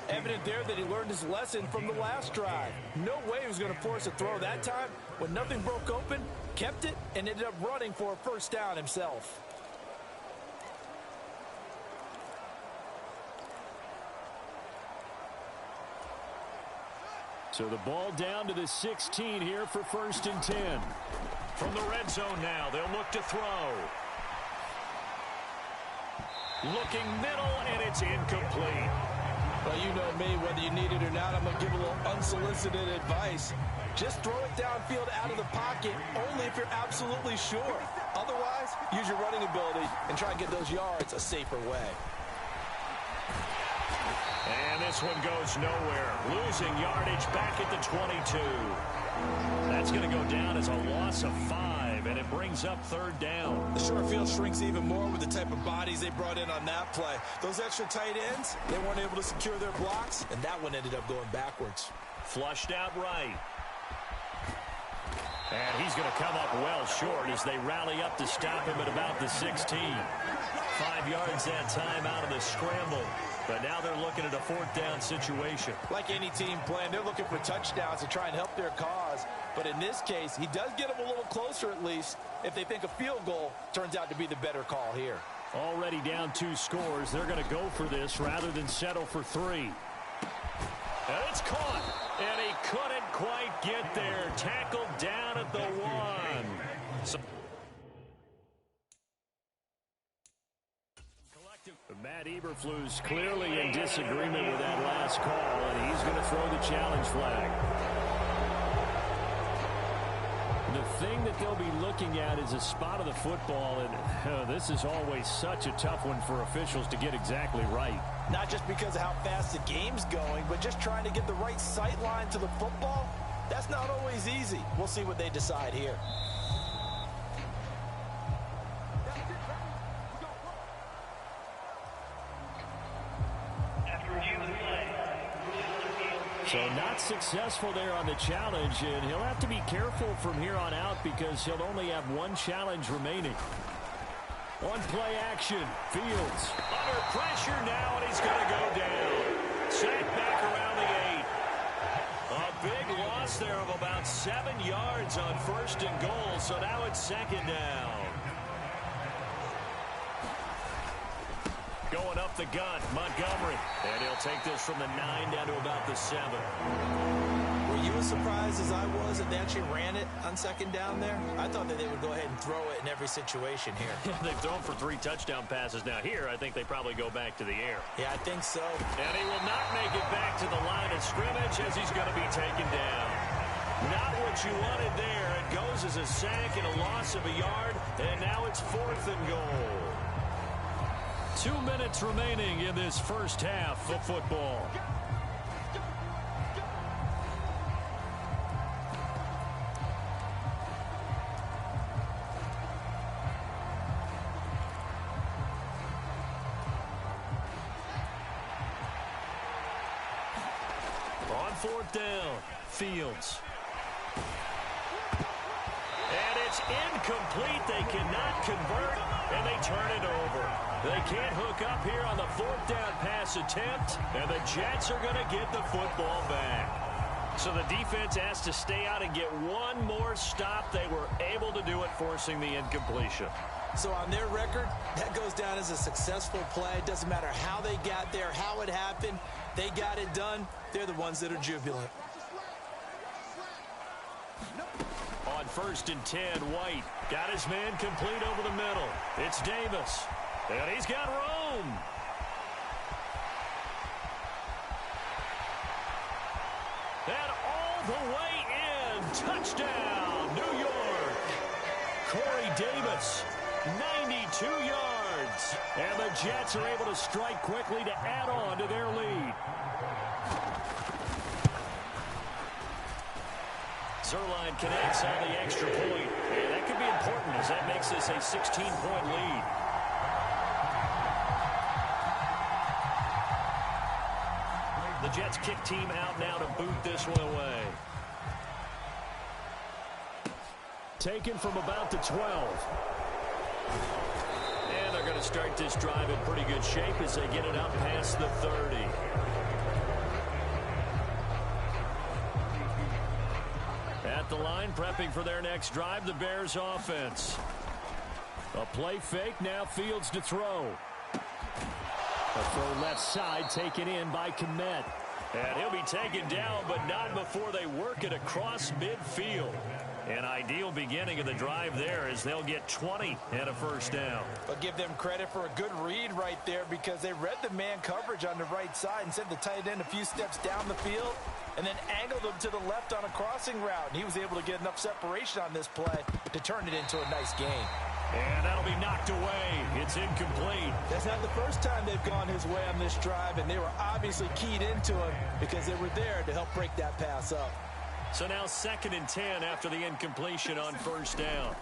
Evident there that he learned his lesson from the last drive. No way he was going to force a throw that time, when nothing broke open, kept it, and ended up running for a first down himself. So the ball down to the 16 here for 1st and 10. From the red zone now, they'll look to throw. Looking middle, and it's incomplete. Well, you know me, whether you need it or not, I'm going to give a little unsolicited advice. Just throw it downfield out of the pocket, only if you're absolutely sure. Otherwise, use your running ability and try and get those yards a safer way. And this one goes nowhere. Losing yardage back at the 22. That's going to go down as a loss of 5, and it brings up 3rd down. The short field shrinks even more with the type of bodies they brought in on that play. Those extra tight ends, they weren't able to secure their blocks, and that one ended up going backwards. Flushed out right. And he's going to come up well short as they rally up to stop him at about the 16. 5 yards that time out of the scramble. But now they're looking at a 4th down situation. Like any team playing, they're looking for touchdowns to try and help their cause. But in this case, he does get them a little closer at least if they think a field goal turns out to be the better call here. Already down 2 scores. They're going to go for this rather than settle for 3. And it's caught. And he couldn't quite get there. Tackled down at the 1. So Matt Eberflus clearly in disagreement with that last call, and he's going to throw the challenge flag. The thing that they'll be looking at is a spot of the football, and this is always such a tough one for officials to get exactly right. Not just because of how fast the game's going, but just trying to get the right sight line to the football. That's not always easy. We'll see what they decide here. So not successful there on the challenge, and he'll have to be careful from here on out because he'll only have 1 challenge remaining. On play action, Fields. Under pressure now, and he's going to go down. Sacked back around the 8. A big loss there of about 7 yards on 1st and goal, so now it's 2nd down. Going up the gun, Montgomery. And he'll take this from the 9 down to about the 7. Were you as surprised as I was that they actually ran it on 2nd down there? I thought that they would go ahead and throw it in every situation here. They've thrown for 3 touchdown passes. Now here, I think they probably go back to the air. Yeah, I think so. And he will not make it back to the line of scrimmage as he's going to be taken down. Not what you wanted there. It goes as a sack and a loss of a yard, and now it's 4th and goal. 2 minutes remaining in this first half of football. On 4th down, Fields. And it's incomplete. They cannot convert, and they turn it over. They can't hook up here on the 4th down pass attempt, and the Jets are going to get the football back. So the defense has to stay out and get 1 more stop. They were able to do it, forcing the incompletion. So on their record, that goes down as a successful play. It doesn't matter how they got there, how it happened. They got it done. They're the ones that are jubilant. On 1st and 10, White got his man complete over the middle. It's Davis. And he's got room. And all the way in. Touchdown, New York. Corey Davis, 92 yards. And the Jets are able to strike quickly to add on to their lead. Zerline connects on the extra point. And that could be important as that makes this a 16-point lead. The Jets kick team out now to boot this one away. Taken from about the 12. And they're going to start this drive in pretty good shape as they get it up past the 30. At the line, prepping for their next drive, the Bears offense. A play fake, now Fields to throw. A throw left side, taken in by Kmet. And he'll be taken down, but not before they work it across midfield. An ideal beginning of the drive there as they'll get 20 and a first down. But give them credit for a good read right there because they read the man coverage on the right side and sent the tight end a few steps down the field and then angled him to the left on a crossing route. And he was able to get enough separation on this play to turn it into a nice gain. And that'll be knocked away. It's incomplete. That's not the first time they've gone his way on this drive, and they were obviously keyed into it because they were there to help break that pass up. So now 2nd and 10 after the incompletion on first down.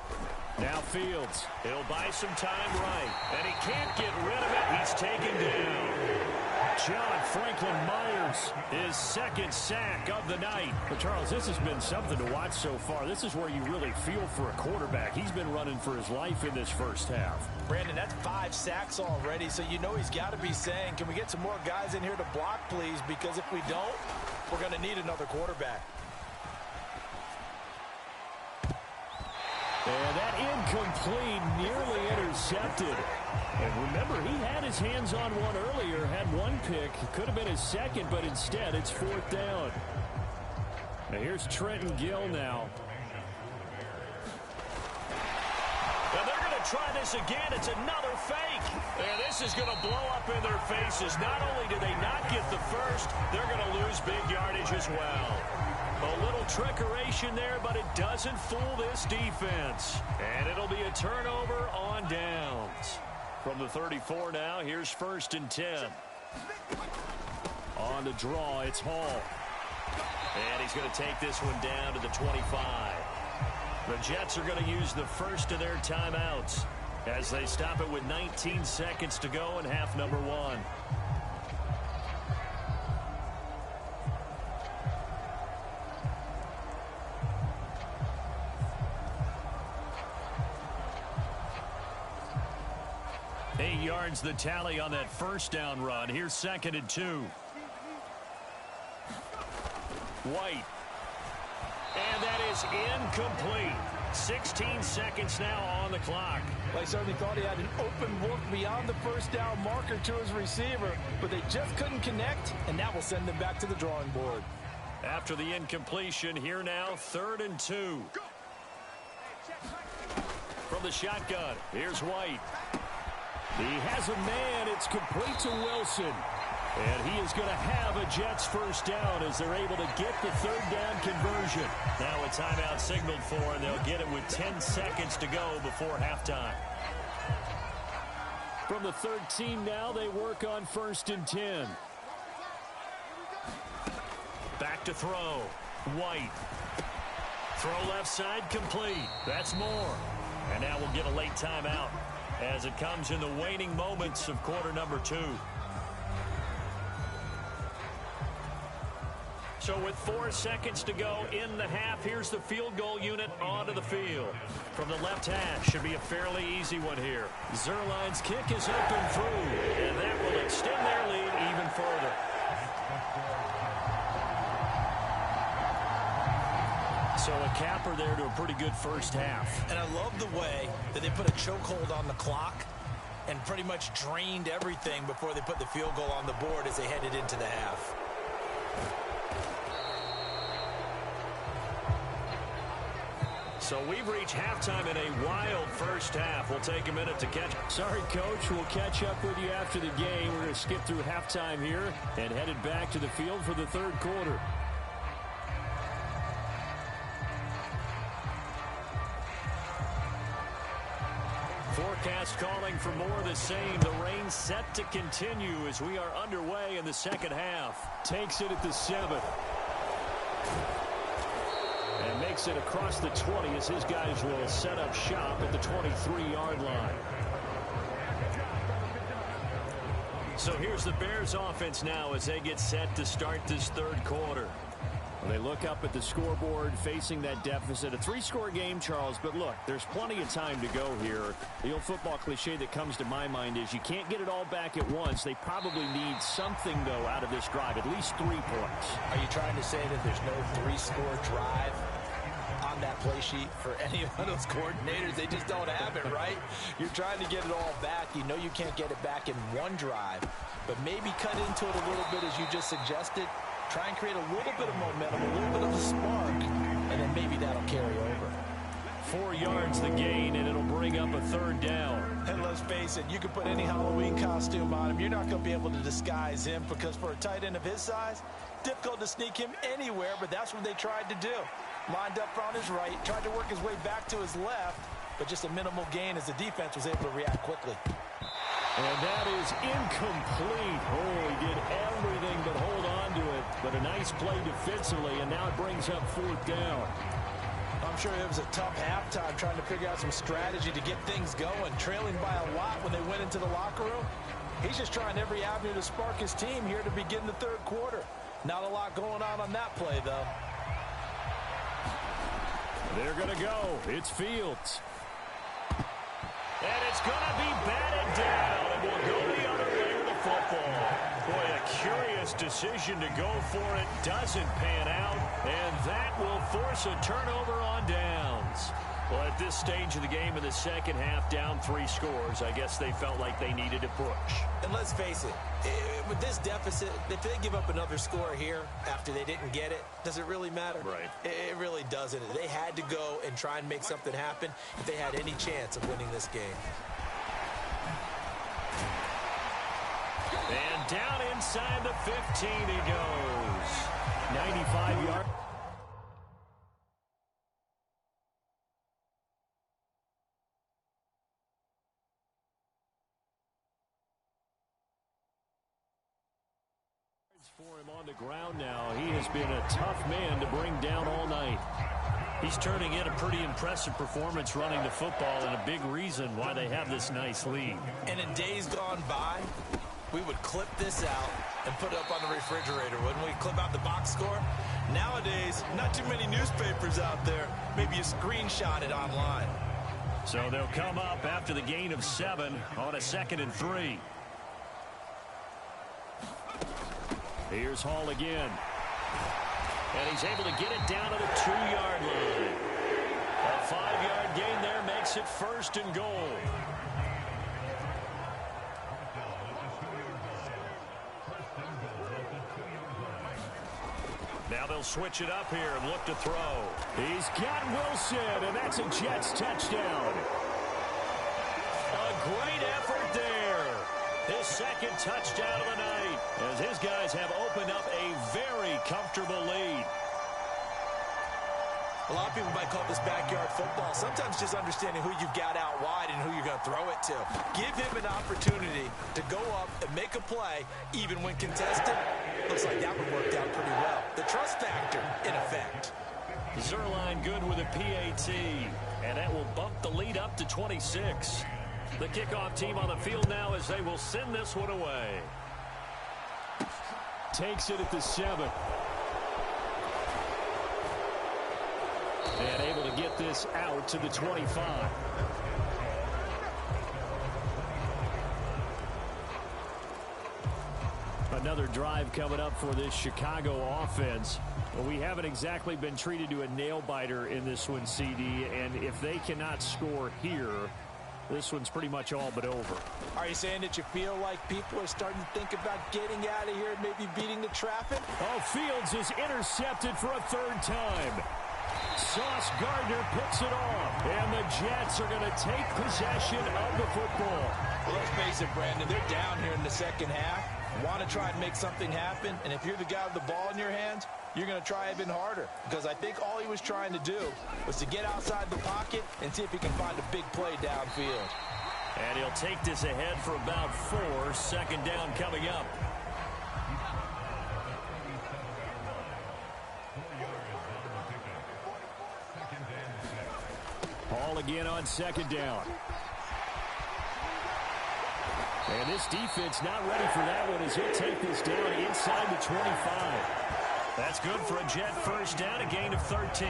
Now Fields. He'll buy some time right. And he can't get rid of it. He's taken down. John Franklin Myers, his 2nd sack of the night. But Charles, this has been something to watch so far. This is where you really feel for a quarterback. He's been running for his life in this first half. Brandon, that's 5 sacks already, so you know he's got to be saying, can we get some more guys in here to block, please? Because if we don't, we're going to need another quarterback. And that incomplete, nearly intercepted. And remember, he had his hands on one earlier, had one pick. Could have been his second, but instead it's 4th down. Now here's Trenton Gill now. And they're going to try this again. It's another fake. And this is going to blow up in their faces. Not only do they not get the first, they're going to lose big yardage as well. A little trickeration there, but it doesn't fool this defense. And it'll be a turnover on downs. From the 34 now, here's 1st and 10. On the draw, it's Hall. And he's going to take this one down to the 25. The Jets are going to use the first of their timeouts as they stop it with 19 seconds to go in half number 1. The tally on that first down run. Here's 2nd and 2. White. And that is incomplete. 16 seconds now on the clock. Well, I certainly thought he had an open look beyond the first down marker to his receiver, but they just couldn't connect, and that will send them back to the drawing board. After the incompletion, here now, 3rd and 2. From the shotgun, here's White. He has a man. It's complete to Wilson. And he is going to have a Jets first down as they're able to get the 3rd down conversion. Now a timeout signaled for, and they'll get it with 10 seconds to go before halftime. From the 13 now, they work on 1st and 10. Back to throw. White. Throw left side complete. That's more. And now we'll get a late timeout as it comes in the waning moments of quarter number 2. So with 4 seconds to go in the half, here's the field goal unit onto the field. From the left hash, should be a fairly easy one here. Zerline's kick is up and through, and that will extend their lead even further. So a capper there to a pretty good first half. And I love the way that they put a chokehold on the clock and pretty much drained everything before they put the field goal on the board as they headed into the half. So we've reached halftime in a wild first half. We'll take a minute to catch. Sorry, Coach. We'll catch up with you after the game. We're going to skip through halftime here and headed back to the field for the 3rd quarter. Forecast calling for more of the same. The rain set to continue as we are underway in the second half. Takes it at the 7. And makes it across the 20 as his guys will set up shop at the 23-yard line. So here's the Bears offense now as they get set to start this 3rd quarter. Well, they look up at the scoreboard facing that deficit. A 3-score game, Charles, but look, there's plenty of time to go here. The old football cliche that comes to my mind is you can't get it all back at once. They probably need something, though, out of this drive, at least 3 points. Are you trying to say that there's no 3-score drive? on that play sheet for any of those coordinators. They just don't have it, right? You're trying to get it all back. You know you can't get it back in one drive, but maybe cut into it a little bit as you just suggested. Try and create a little bit of momentum, a little bit of a spark, and then maybe that'll carry over. 4 yards the gain, and it'll bring up a third down. And let's face it, you can put any Halloween costume on him. You're not going to be able to disguise him because for a tight end of his size, difficult to sneak him anywhere, but that's what they tried to do. Lined up on his right, tried to work his way back to his left, but just a minimal gain as the defense was able to react quickly. And that is incomplete. Oh, he did everything but hold on to it. But a nice play defensively, and now it brings up fourth down. I'm sure it was a tough halftime trying to figure out some strategy to get things going, trailing by a lot when they went into the locker room. He's just trying every avenue to spark his team here to begin the third quarter. Not a lot going on that play, though. They're going to go. It's Fields. And it's going to be batted down, and we'll go the other way with the football. Boy, a curious decision to go for it. Doesn't pan out, and that will force a turnover on downs. Well, at this stage of the game in the second half, down 3 scores, I guess they felt like they needed to push. And let's face it, with this deficit, if they give up another score here after they didn't get it, does it really matter? Right. It really doesn't. They had to go and try and make something happen if they had any chance of winning this game. And down inside the 15 he goes. 95 yards. For him on the ground now. He has been a tough man to bring down all night. He's turning in a pretty impressive performance running the football, and a big reason why they have this nice lead. And in days gone by, we would clip this out and put it up on the refrigerator, wouldn't we? Clip out the box score. Nowadays, not too many newspapers out there. Maybe you screenshot it online. So they'll come up after the gain of 7 on a 2nd and 3. Here's Hall again. And he's able to get it down to the 2-yard line. A 5-yard gain there makes it 1st and goal. Now they'll switch it up here and look to throw. He's got Wilson, and that's a Jets touchdown. A great effort there. His 2nd touchdown of the night, as his guys have opened up a very comfortable lead. A lot of people might call this backyard football. Sometimes just understanding who you've got out wide and who you're going to throw it to. Give him an opportunity to go up and make a play, even when contested. Looks like that one worked out pretty well. The trust factor, in effect. Zerline good with a PAT, and that will bump the lead up to 26. The kickoff team on the field now as they will send this one away. Takes it at the 7. And able to get this out to the 25. Another drive coming up for this Chicago offense. Well, we haven't exactly been treated to a nail-biter in this one, CD, and if they cannot score here, this one's pretty much all but over. Are you saying that you feel like people are starting to think about getting out of here and maybe beating the traffic? Oh, Fields is intercepted for a 3rd time. Sauce Gardner picks it off, and the Jets are going to take possession of the football. Well, let's face it, Brandon, they're down here in the second half. Want to try and make something happen, and if you're the guy with the ball in your hands, you're going to try even harder, because I think all he was trying to do was to get outside the pocket and see if he can find a big play downfield. And he'll take this ahead for about 4. 2nd down coming up. Hall again on 2nd down. And this defense not ready for that one as he'll take this down inside the 25. That's good for a Jet 1st down, a gain of 13.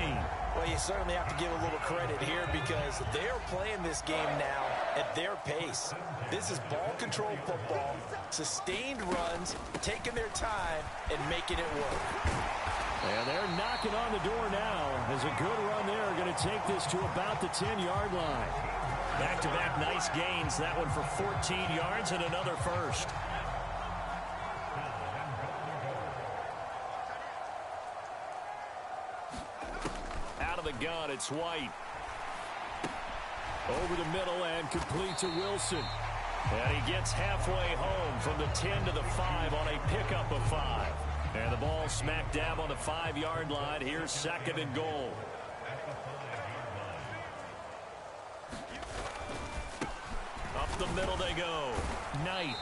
Well, you certainly have to give a little credit here because they're playing this game now at their pace. This is ball control football, sustained runs, taking their time, and making it work. And they're knocking on the door now as a good run there. Going to take this to about the 10-yard line. Back-to-back nice gains. That one for 14 yards and another first. Out of the gun, it's White. Over the middle and complete to Wilson. And he gets halfway home from the 10 to the 5 on a pickup of 5. And the ball smack dab on the 5-yard line. Here's 2nd and goal. Up the middle they go. Knight.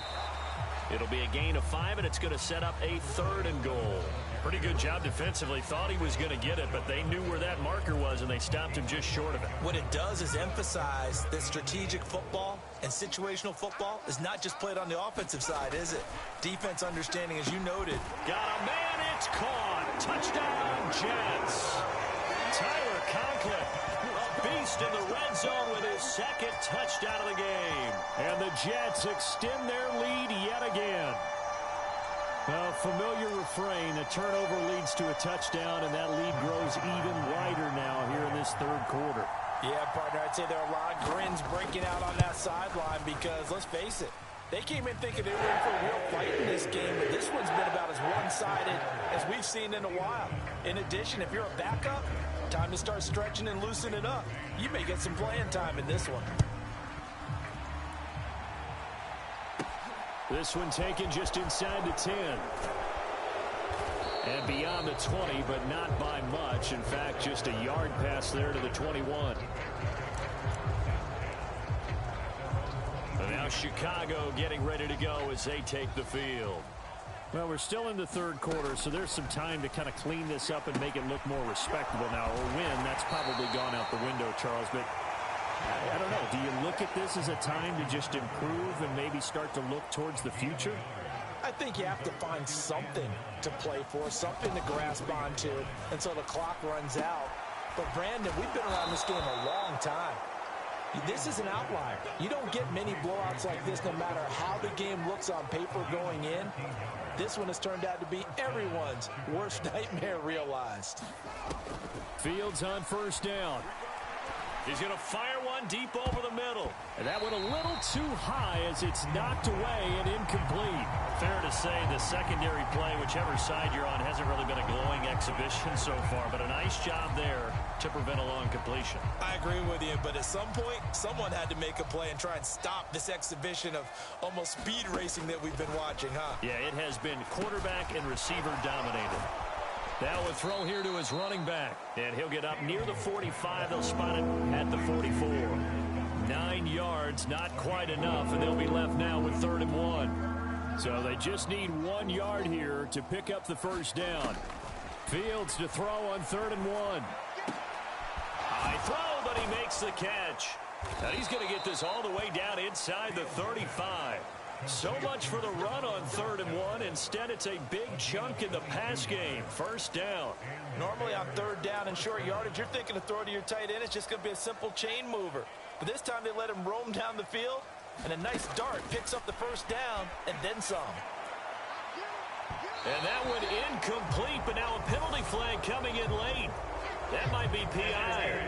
It'll be a gain of 5, and it's going to set up a 3rd and goal. Pretty good job defensively. Thought he was going to get it, but they knew where that marker was, and they stopped him just short of it. What it does is emphasize that strategic football and situational football is not just played on the offensive side, is it? Defense understanding, as you noted. Got a man, it's caught. Touchdown, Jets. Tyler Conklin, a beast in the red zone with his 2nd touchdown of the game. And the Jets extend their lead yet again. A familiar refrain, a turnover leads to a touchdown, and that lead grows even wider now here in this 3rd quarter. Yeah, partner, I'd say there are a lot of grins breaking out on that sideline because, let's face it, they came in thinking they were in for a real fight in this game, but this one's been about as one-sided as we've seen in a while. In addition, if you're a backup, time to start stretching and loosening up. You may get some playing time in this one. This one taken just inside the 10. And beyond the 20, but not by much. In fact, just a yard pass there to the 21. And now Chicago getting ready to go as they take the field. Well, we're still in the 3rd quarter, so there's some time to kind of clean this up and make it look more respectable now. Or win, that's probably gone out the window, Charles. But I don't know. Do you look at this as a time to just improve and maybe start to look towards the future? I think you have to find something to play for, something to grasp onto until the clock runs out. But, Brandon, we've been around this game a long time. This is an outlier. You don't get many blowouts like this no matter how the game looks on paper going in. This one has turned out to be everyone's worst nightmare realized. Fields on 1st down. He's going to fire one deep over the middle. And that went a little too high as it's knocked away and incomplete. Fair to say the secondary play, whichever side you're on, hasn't really been a glowing exhibition so far, but a nice job there to prevent a long completion. I agree with you, but at some point, someone had to make a play and try and stop this exhibition of almost speed racing that we've been watching, huh? Yeah, it has been quarterback and receiver dominated. Now a throw here to his running back. And he'll get up near the 45. They'll spot it at the 44. 9 yards, not quite enough, and they'll be left now with 3rd and 1. So they just need 1 yard here to pick up the 1st down. Fields to throw on 3rd and 1. High throw, but he makes the catch. Now he's going to get this all the way down inside the 35. So much for the run on 3rd and 1. Instead, it's a big chunk in the pass game. 1st down. Normally on 3rd down and short yardage, you're thinking to throw to your tight end. It's just going to be a simple chain mover. But this time they let him roam down the field, and a nice dart picks up the 1st down and then some. And that one incomplete, but now a penalty flag coming in late. That might be PI.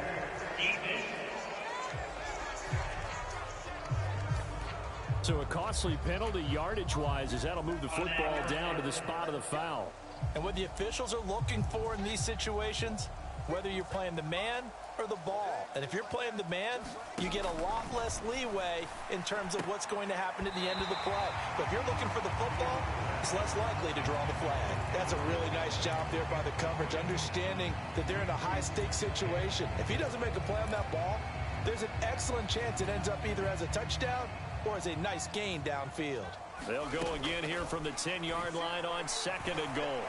So a costly penalty yardage-wise as that'll move the football down to the spot of the foul. And what the officials are looking for in these situations, whether you're playing the man or the ball. And if you're playing the man, you get a lot less leeway in terms of what's going to happen at the end of the play. But if you're looking for the football, it's less likely to draw the flag. That's a really nice job there by the coverage, understanding that they're in a high-stakes situation. If he doesn't make a play on that ball, there's an excellent chance it ends up either as a touchdown or as a nice gain downfield. They'll go again here from the 10-yard line on 2nd and goal.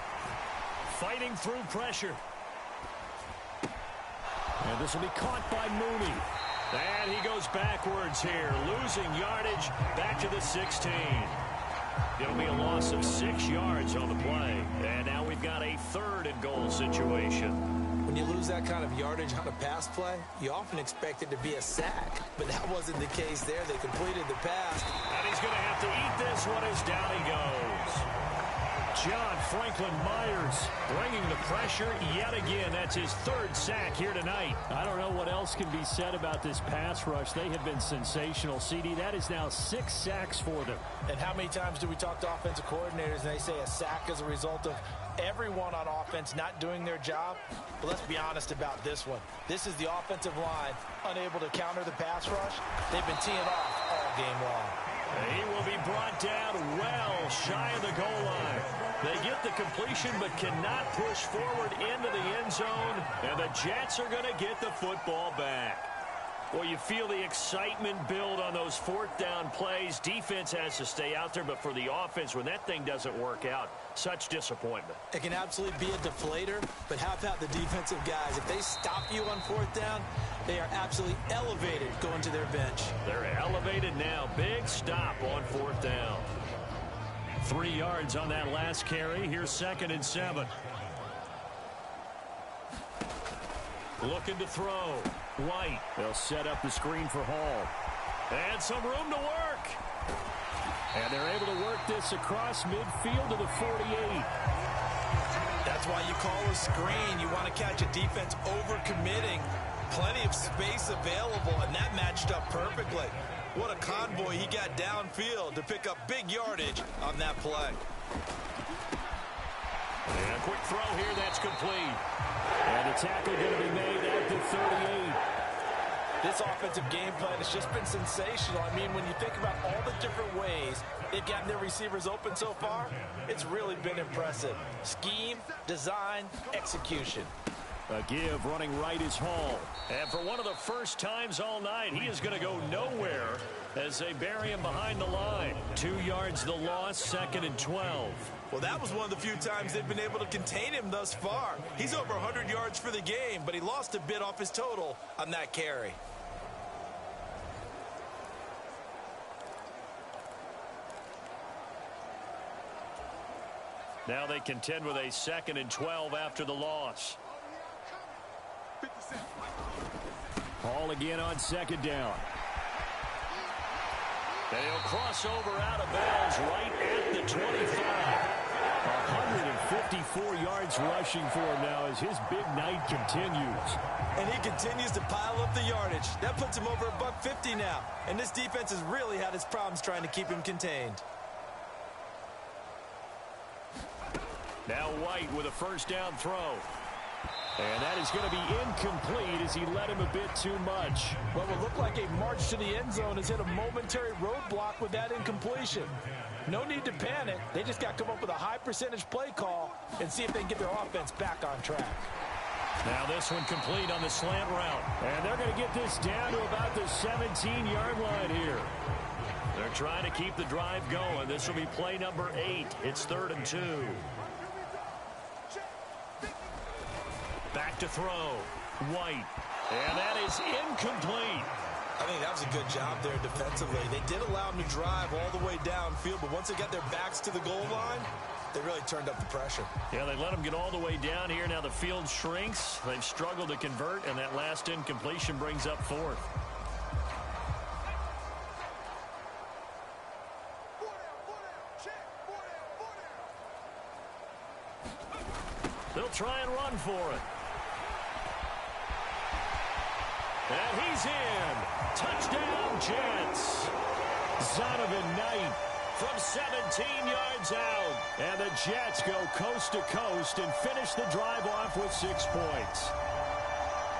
Fighting through pressure. And this will be caught by Mooney. And he goes backwards here, losing yardage back to the 16. It'll be a loss of 6 yards on the play. And now we've got a 3rd and goal situation. When you lose that kind of yardage on a pass play, you often expect it to be a sack. But that wasn't the case there. They completed the pass. And he's going to have to eat this one as down he goes. John Franklin Myers bringing the pressure yet again. That's his third sack here tonight. I don't know what else can be said about this pass rush. They have been sensational. CD, that is now 6 sacks for them. And how many times do we talk to offensive coordinators and they say a sack is a result of everyone on offense not doing their job? But let's be honest about this one. This is the offensive line unable to counter the pass rush. They've been teeing off all game long. He will be brought down well shy of the goal line. They get the completion but cannot push forward into the end zone. And the Jets are going to get the football back. Well, you feel the excitement build on those fourth down plays. Defense has to stay out there, but for the offense, when that thing doesn't work out, such disappointment. It can absolutely be a deflator, but how about the defensive guys? If they stop you on fourth down, they are absolutely elevated going to their bench. They're elevated now. Big stop on fourth down. 3 yards on that last carry. Here's 2nd and 7. Looking to throw. White. They'll set up the screen for Hall. And some room to work. And they're able to work this across midfield to the 48. That's why you call a screen. You want to catch a defense overcommitting. Plenty of space available, and that matched up perfectly. What a convoy he got downfield to pick up big yardage on that play. And a quick throw here, that's complete. And the tackle going to be made at the 38. This offensive game plan has just been sensational. I mean, when you think about all the different ways they've gotten their receivers open so far, it's really been impressive. Scheme, design, execution. A give running right is Hall. And for one of the first times all night, he is going to go nowhere as they bury him behind the line. 2 yards the loss, 2nd and 12. Well, that was one of the few times they've been able to contain him thus far. He's over 100 yards for the game, but he lost a bit off his total on that carry. Now they contend with a 2nd and 12 after the loss. Hall again on 2nd down. And he'll cross over out of bounds right at the 25. 154 yards rushing for him now as his big night continues. And he continues to pile up the yardage. That puts him over $150 now. And this defense has really had its problems trying to keep him contained. Now White with a first down throw. And that is going to be incomplete as he led him a bit too much. What will look like a march to the end zone has hit a momentary roadblock with that incompletion. No need to panic. They just got to come up with a high percentage play call and see if they can get their offense back on track. Now this one complete on the slant route. And they're going to get this down to about the 17-yard line here. They're trying to keep the drive going. This will be play number 8. It's 3rd and 2. Back to throw. White. And that is incomplete. I think that was a good job there defensively. They did allow him to drive all the way downfield, but once they got their backs to the goal line, they really turned up the pressure. Yeah, they let him get all the way down here. Now the field shrinks. They've struggled to convert, and that last incompletion brings up 4th. They'll try and run for it. And he's in. Touchdown, Jets. Zonovan Knight from 17 yards out. And the Jets go coast to coast and finish the drive off with 6 points.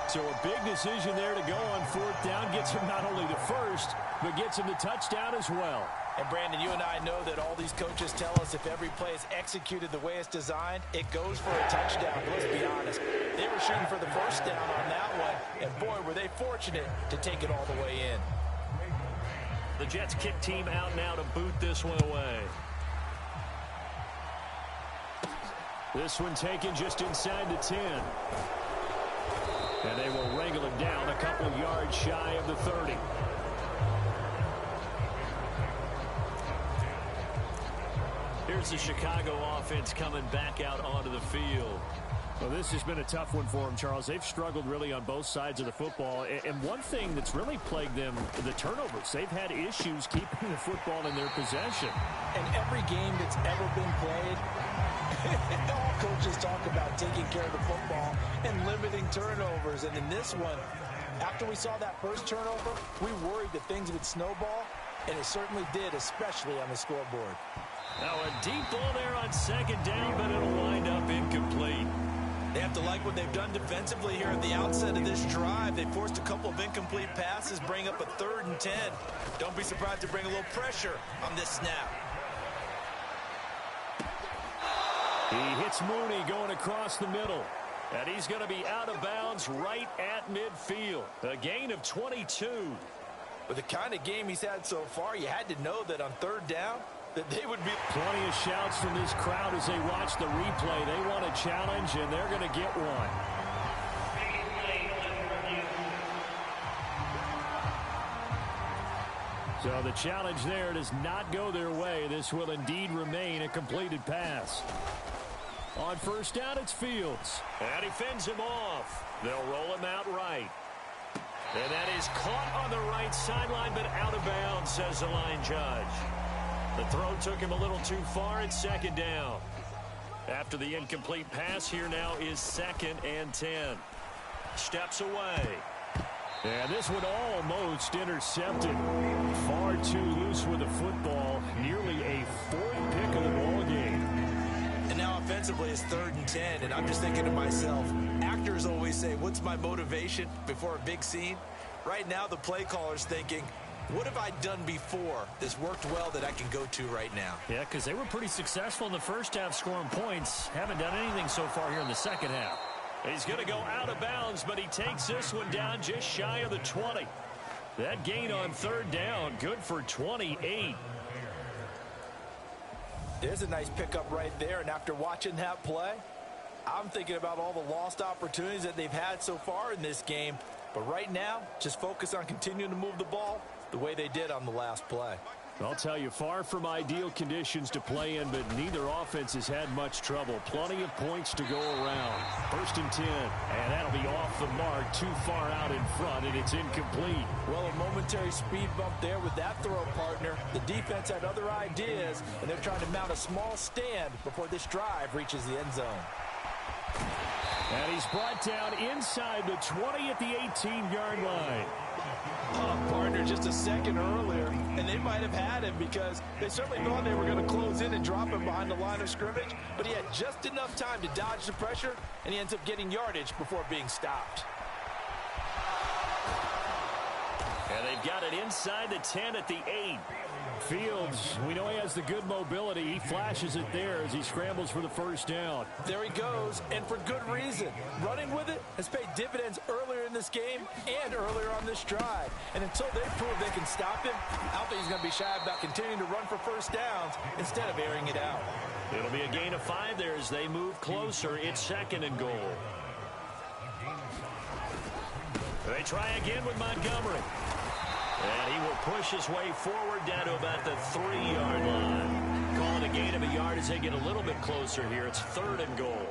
So a big decision there to go on 4th down. Gets him not only the first, but gets him the touchdown as well. And Brandon, you and I know that all these coaches tell us if every play is executed the way it's designed, it goes for a touchdown. But let's be honest, they were shooting for the first down on that one, and boy, were they fortunate to take it all the way in. The Jets kick team out now to boot this one away. This one taken just inside the 10. And they will wrangle it down a couple yards shy of the 30. Here's the Chicago offense coming back out onto the field. Well, this has been a tough one for them, Charles. They've struggled really on both sides of the football. And one thing that's really plagued them, the turnovers. They've had issues keeping the football in their possession. And every game that's ever been played, All coaches talk about taking care of the football and limiting turnovers. And in this one, after we saw that first turnover, we worried that things would snowball, and it certainly did, especially on the scoreboard. Now a deep ball there on second down, but it'll wind up incomplete. They have to like what they've done defensively here at the outset of this drive. They forced a couple of incomplete passes, bring up a 3rd and 10. Don't be surprised to bring a little pressure on this snap. He hits Mooney going across the middle. And he's going to be out of bounds right at midfield. A gain of 22. With the kind of game he's had so far, you had to know that on 3rd down, that they would be... Plenty of shouts from this crowd as they watch the replay. They want a challenge, and they're going to get one. So the challenge there does not go their way. This will indeed remain a completed pass. On 1st down, it's Fields. And he fends him off. They'll roll him out right. And that is caught on the right sideline, but out of bounds, says the line judge. The throw took him a little too far. It's 2nd down. After the incomplete pass, here now is 2nd and 10. Steps away. And this one almost intercepted. Far too loose with the football. Nearly a 4th pick of the ball game. And now offensively it's 3rd and 10, and I'm just thinking to myself, actors always say, what's my motivation before a big scene? Right now the play caller's thinking, what have I done before this worked well that I can go to right now? Yeah, because they were pretty successful in the first half scoring points. Haven't done anything so far here in the second half. He's going to go out of bounds, but he takes this one down just shy of the 20. That gain on 3rd down, good for 28. There's a nice pickup right there, and after watching that play, I'm thinking about all the lost opportunities that they've had so far in this game. But right now, just focus on continuing to move the ball the way they did on the last play. I'll tell you, far from ideal conditions to play in, but neither offense has had much trouble. Plenty of points to go around. 1st and 10, and that'll be off the mark, too far out in front, and it's incomplete. Well, a momentary speed bump there with that throw, partner. The defense had other ideas, and they're trying to mount a small stand before this drive reaches the end zone. And he's brought down inside the 20 at the 18-yard line. Partner just a second earlier, and they might have had him because they certainly thought they were going to close in and drop him behind the line of scrimmage, but he had just enough time to dodge the pressure, and he ends up getting yardage before being stopped. And they've got it inside the 10 at the 8. Fields, we know he has the good mobility. He flashes it there as he scrambles for the 1st down. There he goes, and for good reason. Running with it has paid dividends earlier in this game and earlier on this drive. And until they prove they can stop him, I don't think he's going to be shy about continuing to run for 1st downs instead of airing it out. It'll be a gain of 5 there as they move closer. It's 2nd and goal. They try again with Montgomery. And he will push his way forward down to about the 3-yard line. Calling a gain of a yard as they get a little bit closer here. It's 3rd and goal.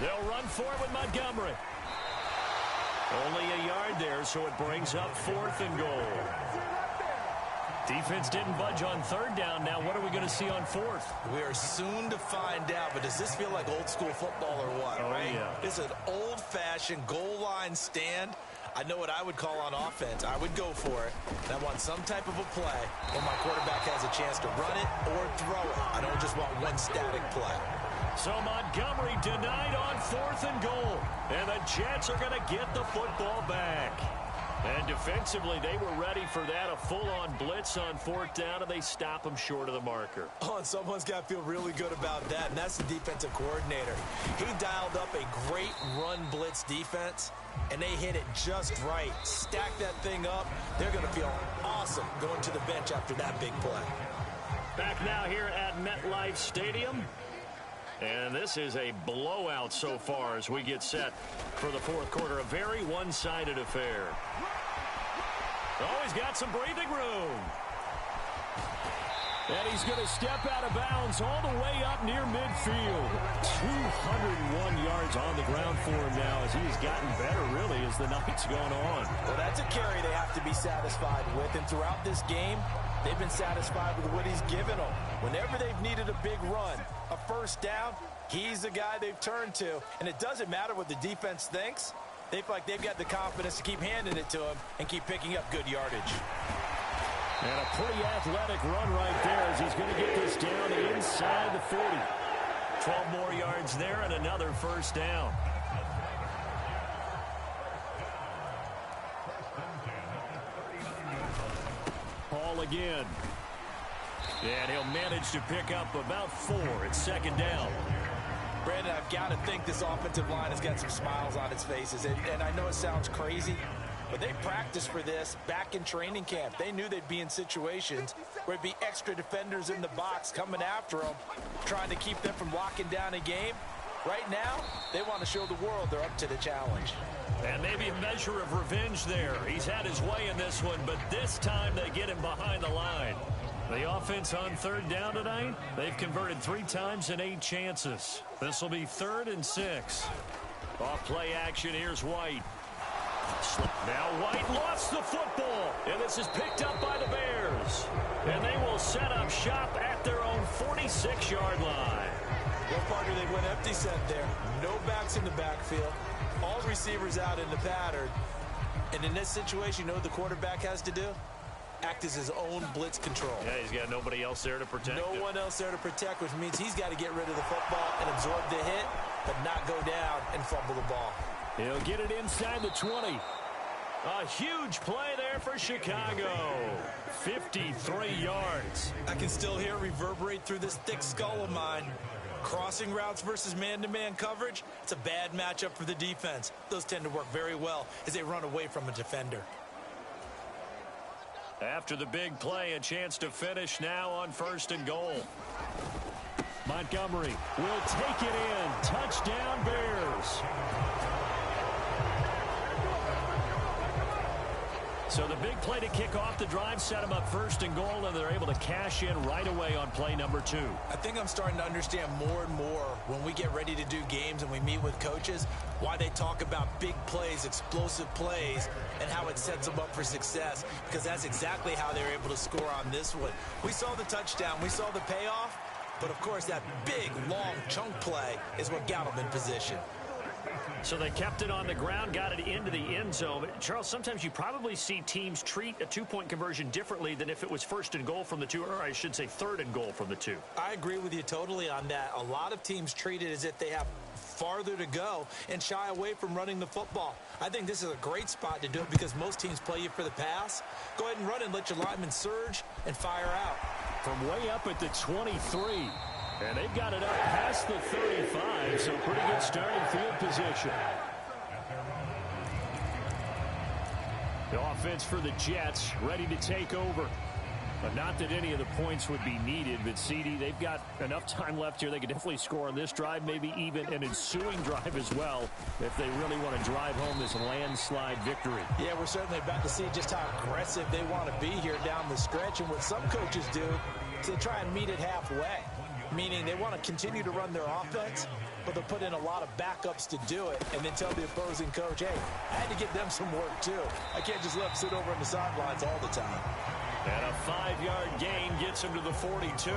They'll run for it with Montgomery. Only a yard there, so it brings up 4th and goal. Defense didn't budge on 3rd down. Now what are we going to see on 4th? We are soon to find out, but does this feel like old school football or what, right? Yeah. It's an old-fashioned goal line stand. I know what I would call on offense. I would go for it. And I want some type of a play when my quarterback has a chance to run it or throw it. I don't just want one static play. So Montgomery denied on 4th and goal. And the Jets are going to get the football back. And defensively, they were ready for that, a full-on blitz on 4th down, and they stop them short of the marker. Oh, and someone's got to feel really good about that, and that's the defensive coordinator. He dialed up a great run blitz defense, and they hit it just right. Stack that thing up. They're going to feel awesome going to the bench after that big play. Back now here at MetLife Stadium. And this is a blowout so far as we get set for the 4th quarter. A very one-sided affair. Oh, he's got some breathing room. And he's going to step out of bounds all the way up near midfield. 201 yards on the ground for him now as he's gotten better, really, as the night's gone on. Well, that's a carry they have to be satisfied with. And throughout this game, They've been satisfied with what he's given them. Whenever they've needed a big run, a first down, he's the guy they've turned to. And it doesn't matter what the defense thinks. They feel like they've got the confidence to keep handing it to him and keep picking up good yardage. And a pretty athletic run right there as he's going to get this down inside the 40. 12 more yards there and another first down. Hall again. And he'll manage to pick up about 4 at second down. Brandon, I've got to think this offensive line has got some smiles on its faces. And I know it sounds crazy, but they practiced for this back in training camp. They knew they'd be in situations where it'd be extra defenders in the box coming after them, trying to keep them from locking down a game. Right now, they want to show the world they're up to the challenge. And maybe a measure of revenge there. He's had his way in this one, but this time they get him behind the line. The offense on third down tonight, they've converted 3 times in 8 chances. This will be 3rd and 6. Off play action, here's White. Now White lost the football, and this is picked up by the Bears. And they will set up shop at their own 46-yard line. Well, partner, they went empty set there. No backs in the backfield. All receivers out in the pattern. And in this situation, you know what the quarterback has to do? Act as his own blitz control. Yeah, he's got nobody else there to protect him. No one else there to protect, which means he's got to get rid of the football and absorb the hit, but not go down and fumble the ball. He'll get it inside the 20. A huge play there for Chicago. 53 yards. I can still hear it reverberate through this thick skull of mine. Crossing routes versus man-to-man coverage, it's a bad matchup for the defense. Those tend to work very well as they run away from a defender. After the big play, a chance to finish now on 1st and goal. Montgomery will take it in. Touchdown, Bears. So the big play to kick off the drive set them up 1st and goal, and they're able to cash in right away on play number 2. I think I'm starting to understand more and more when we get ready to do games and we meet with coaches why they talk about big plays, explosive plays, and how it sets them up for success, because that's exactly how they were able to score on this one. We saw the touchdown. We saw the payoff. But, of course, that big, long chunk play is what got them in position. So they kept it on the ground, got it into the end zone. But Charles, sometimes you probably see teams treat a 2-point conversion differently than if it was 1st and goal from the 2, or I should say 3rd and goal from the 2. I agree with you totally on that. A lot of teams treat it as if they have farther to go and shy away from running the football. I think this is a great spot to do it because most teams play you for the pass. Go ahead and run and let your linemen surge and fire out. From way up at the 23. And they've got it up past the 35, so pretty good starting field position. The offense for the Jets ready to take over. But not that any of the points would be needed, but CD, they've got enough time left here. They could definitely score on this drive, maybe even an ensuing drive as well, if they really want to drive home this landslide victory. Yeah, we're certainly about to see just how aggressive they want to be here down the stretch. And what some coaches do is they try and meet it halfway. Meaning they want to continue to run their offense, but they'll put in a lot of backups to do it and then tell the opposing coach, hey, I had to get them some work too. I can't just let them sit over on the sidelines all the time. And a 5-yard gain gets him to the 42.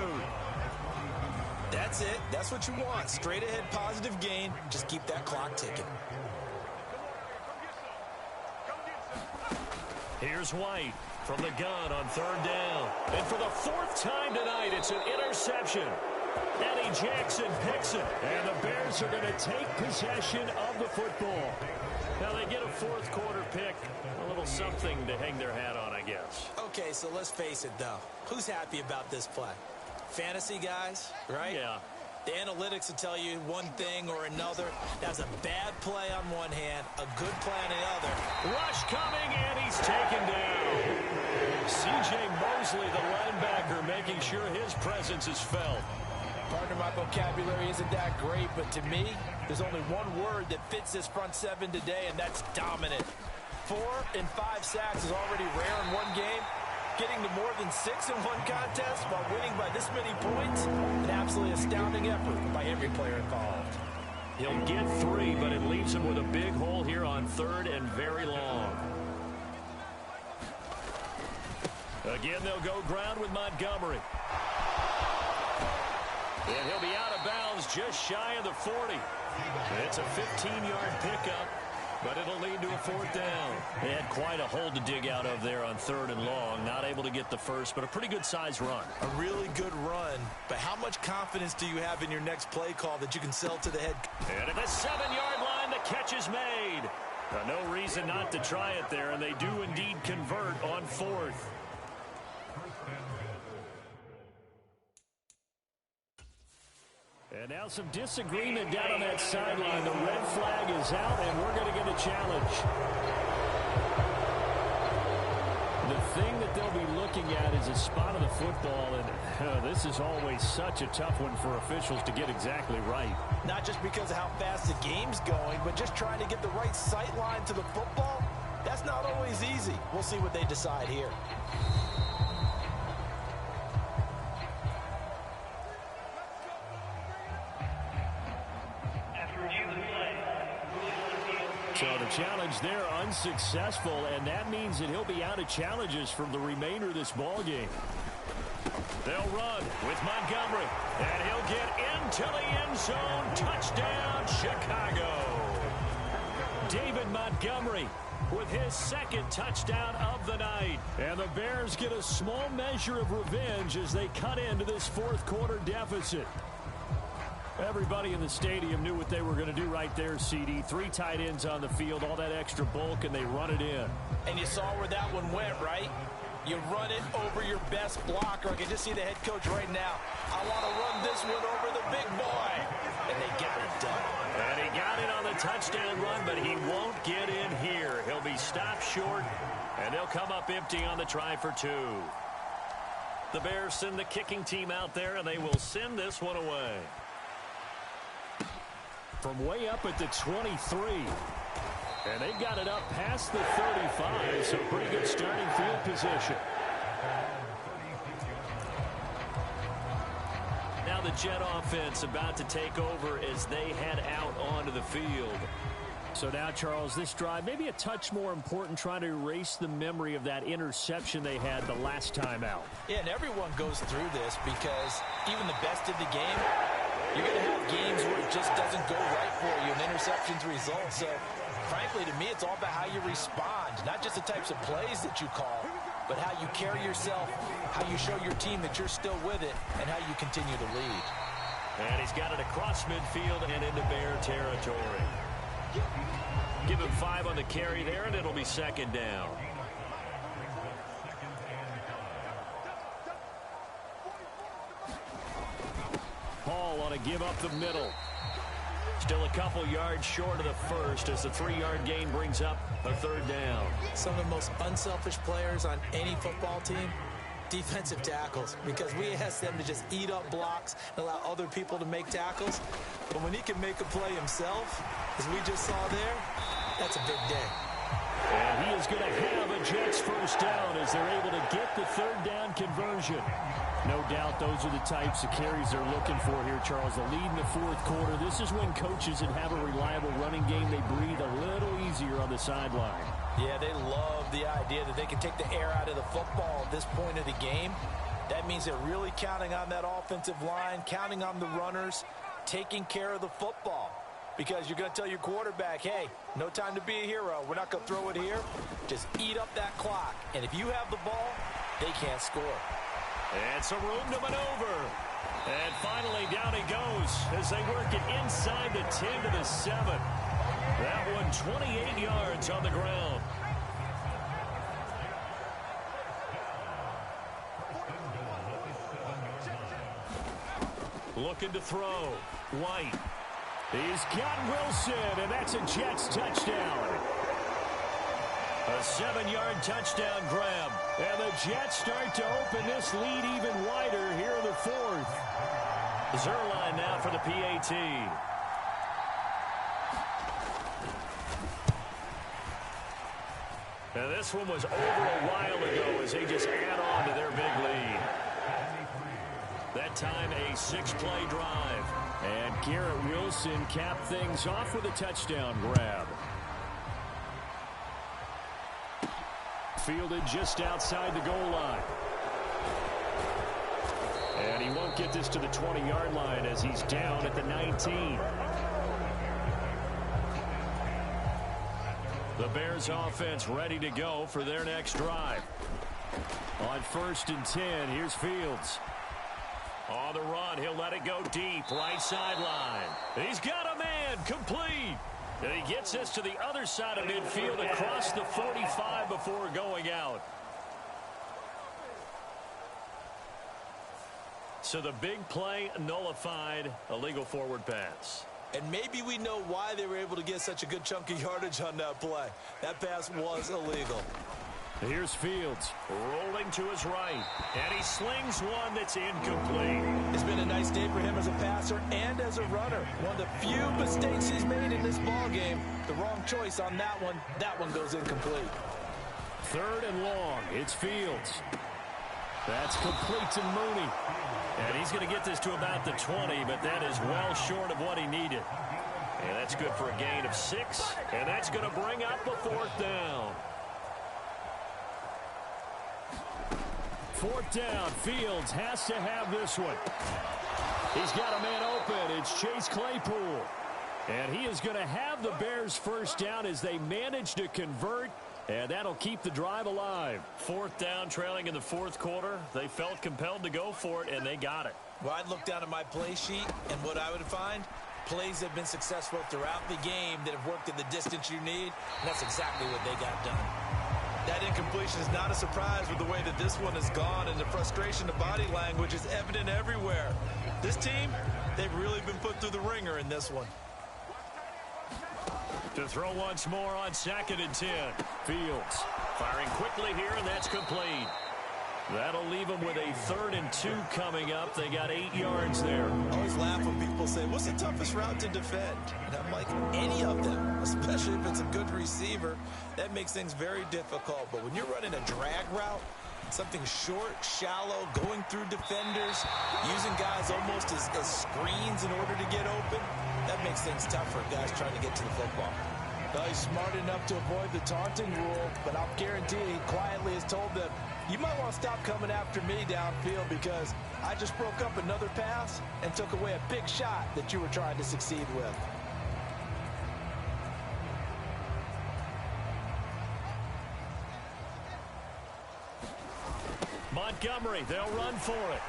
That's it. That's what you want. Straight ahead positive gain. Just keep that clock ticking. Here's White from the gun on 3rd down. And for the 4th time tonight, it's an interception. Eddie Jackson picks it. And the Bears are going to take possession of the football. Now they get a 4th quarter pick. A little something to hang their hat on, I guess. Okay, so let's face it, though. Who's happy about this play? Fantasy guys, right? Yeah. The analytics will tell you one thing or another. That's a bad play on one hand, a good play on the other. Rush coming, and he's taken down. C.J. Mosley, the linebacker, making sure his presence is felt. Partner, my vocabulary isn't that great, but to me, there's only one word that fits this front 7 today, and that's dominant. 4 and 5 sacks is already rare in one game. Getting to more than 6 in one contest while winning by this many points, an absolutely astounding effort by every player involved. He'll get 3, but it leaves him with a big hole here on 3rd and very long. Again, they'll go ground with Montgomery. And he'll be out of bounds just shy of the 40. It's a 15-yard pickup, but it'll lead to a fourth down. They had quite a hole to dig out of there on 3rd and long. Not able to get the first, but a pretty good-sized run. A really good run, but how much confidence do you have in your next play call that you can sell to the head? And at the 7-yard line, the catch is made. No reason not to try it there, and they do indeed convert on 4th. And now some disagreement down on that sideline. The red flag is out, and we're going to get a challenge. The thing that they'll be looking at is a spot of the football, and this is always such a tough one for officials to get exactly right. Not just because of how fast the game's going, but just trying to get the right sight line to the football. That's not always easy. We'll see what they decide here. So the challenge there unsuccessful, and that means that he'll be out of challenges from the remainder of this ball game. They'll run with Montgomery, and he'll get into the end zone. Touchdown, Chicago. David Montgomery with his second touchdown of the night. And the Bears get a small measure of revenge as they cut into this fourth quarter deficit. Everybody in the stadium knew what they were going to do right there, CD. 3 tight ends on the field, all that extra bulk, and they run it in. And you saw where that one went, right? You run it over your best blocker. I can just see the head coach right now. I want to run this one over the big boy. And they got it done. And he got it on the touchdown run, but he won't get in here. He'll be stopped short, and they'll come up empty on the try for 2. The Bears send the kicking team out there, and they will send this one away. From way up at the 23. And they've got it up past the 35, so pretty good starting field position. Now the Jet offense about to take over as they head out onto the field. So now, Charles, this drive maybe a touch more important, trying to erase the memory of that interception they had the last time out. Yeah, and everyone goes through this because even the best of the game, you're going to have games where it just doesn't go right for you and interceptions result. So, frankly, to me, it's all about how you respond, not just the types of plays that you call, but how you carry yourself, how you show your team that you're still with it, and how you continue to lead. And he's got it across midfield and into Bear territory. Give him 5 on the carry there, and it'll be second down. Paul on a give up the middle. Still a couple yards short of the first as the 3-yard gain brings up a third down. Some of the most unselfish players on any football team, defensive tackles, because we ask them to just eat up blocks and allow other people to make tackles. But when he can make a play himself, as we just saw there, that's a big day. And he is going to have a Jets first down as they're able to get the third down conversion. No doubt those are the types of carries they're looking for here, Charles. The lead in the fourth quarter. This is when coaches that have a reliable running game, they breathe a little easier on the sideline. Yeah, they love the idea that they can take the air out of the football at this point of the game. That means they're really counting on that offensive line, counting on the runners, taking care of the football. Because you're going to tell your quarterback, hey, no time to be a hero. We're not going to throw it here. Just eat up that clock. And if you have the ball, they can't score. And some room to maneuver. And finally, down he goes as they work it inside the 10 to the 7. That one 28 yards on the ground. Looking to throw. White. He's got Wilson, and that's a Jets touchdown. A 7-yard touchdown grab. And the Jets start to open this lead even wider here in the fourth. Zerline now for the PAT. And this one was over a while ago as they just add on to their big lead. That time a 6-play drive. And Garrett Wilson capped things off with a touchdown grab. Fielded just outside the goal line. And he won't get this to the 20-yard line as he's down at the 19. The Bears offense ready to go for their next drive. On 1st and 10, here's Fields. On the run, he'll let it go deep, right sideline. He's got a man, complete. And he gets this to the other side of midfield across the 45 before going out. So the big play nullified, a legal forward pass. And maybe we know why they were able to get such a good chunk of yardage on that play. That pass was illegal. Here's Fields. Rolling to his right. And he slings one that's incomplete. It's been a nice day for him as a passer and as a runner. One of the few mistakes he's made in this ball game. The wrong choice on that one. That one goes incomplete. 3rd and long. It's Fields. That's complete to Mooney. And he's going to get this to about the 20, but that is well short of what he needed. And that's good for a gain of 6. And that's going to bring up a 4th down. 4th down. Fields has to have this one. He's got a man open. It's Chase Claypool. And he is going to have the Bears' 1st down as they manage to convert. And that'll keep the drive alive. 4th down, trailing in the 4th quarter. They felt compelled to go for it, and they got it. Well, I'd look down at my play sheet, and what I would find, plays have been successful throughout the game that have worked in the distance you need, and that's exactly what they got done. That incompletion is not a surprise with the way that this one has gone, and the frustration of body language is evident everywhere. This team, they've really been put through the ringer in this one. To throw once more on 2nd and 10. Fields firing quickly here, and that's complete. That'll leave them with a 3rd and 2 coming up. They got 8 yards there. I always laugh when people say, what's the toughest route to defend? And I'm like, any of them, especially if it's a good receiver. That makes things very difficult. But when you're running a drag route, something short, shallow, going through defenders, using guys almost as screens in order to get open, that makes things tough for guys trying to get to the football. Well, he's smart enough to avoid the taunting rule, but I'll guarantee he quietly has told them, you might want to stop coming after me downfield because I just broke up another pass and took away a big shot that you were trying to succeed with. Montgomery, they'll run for it.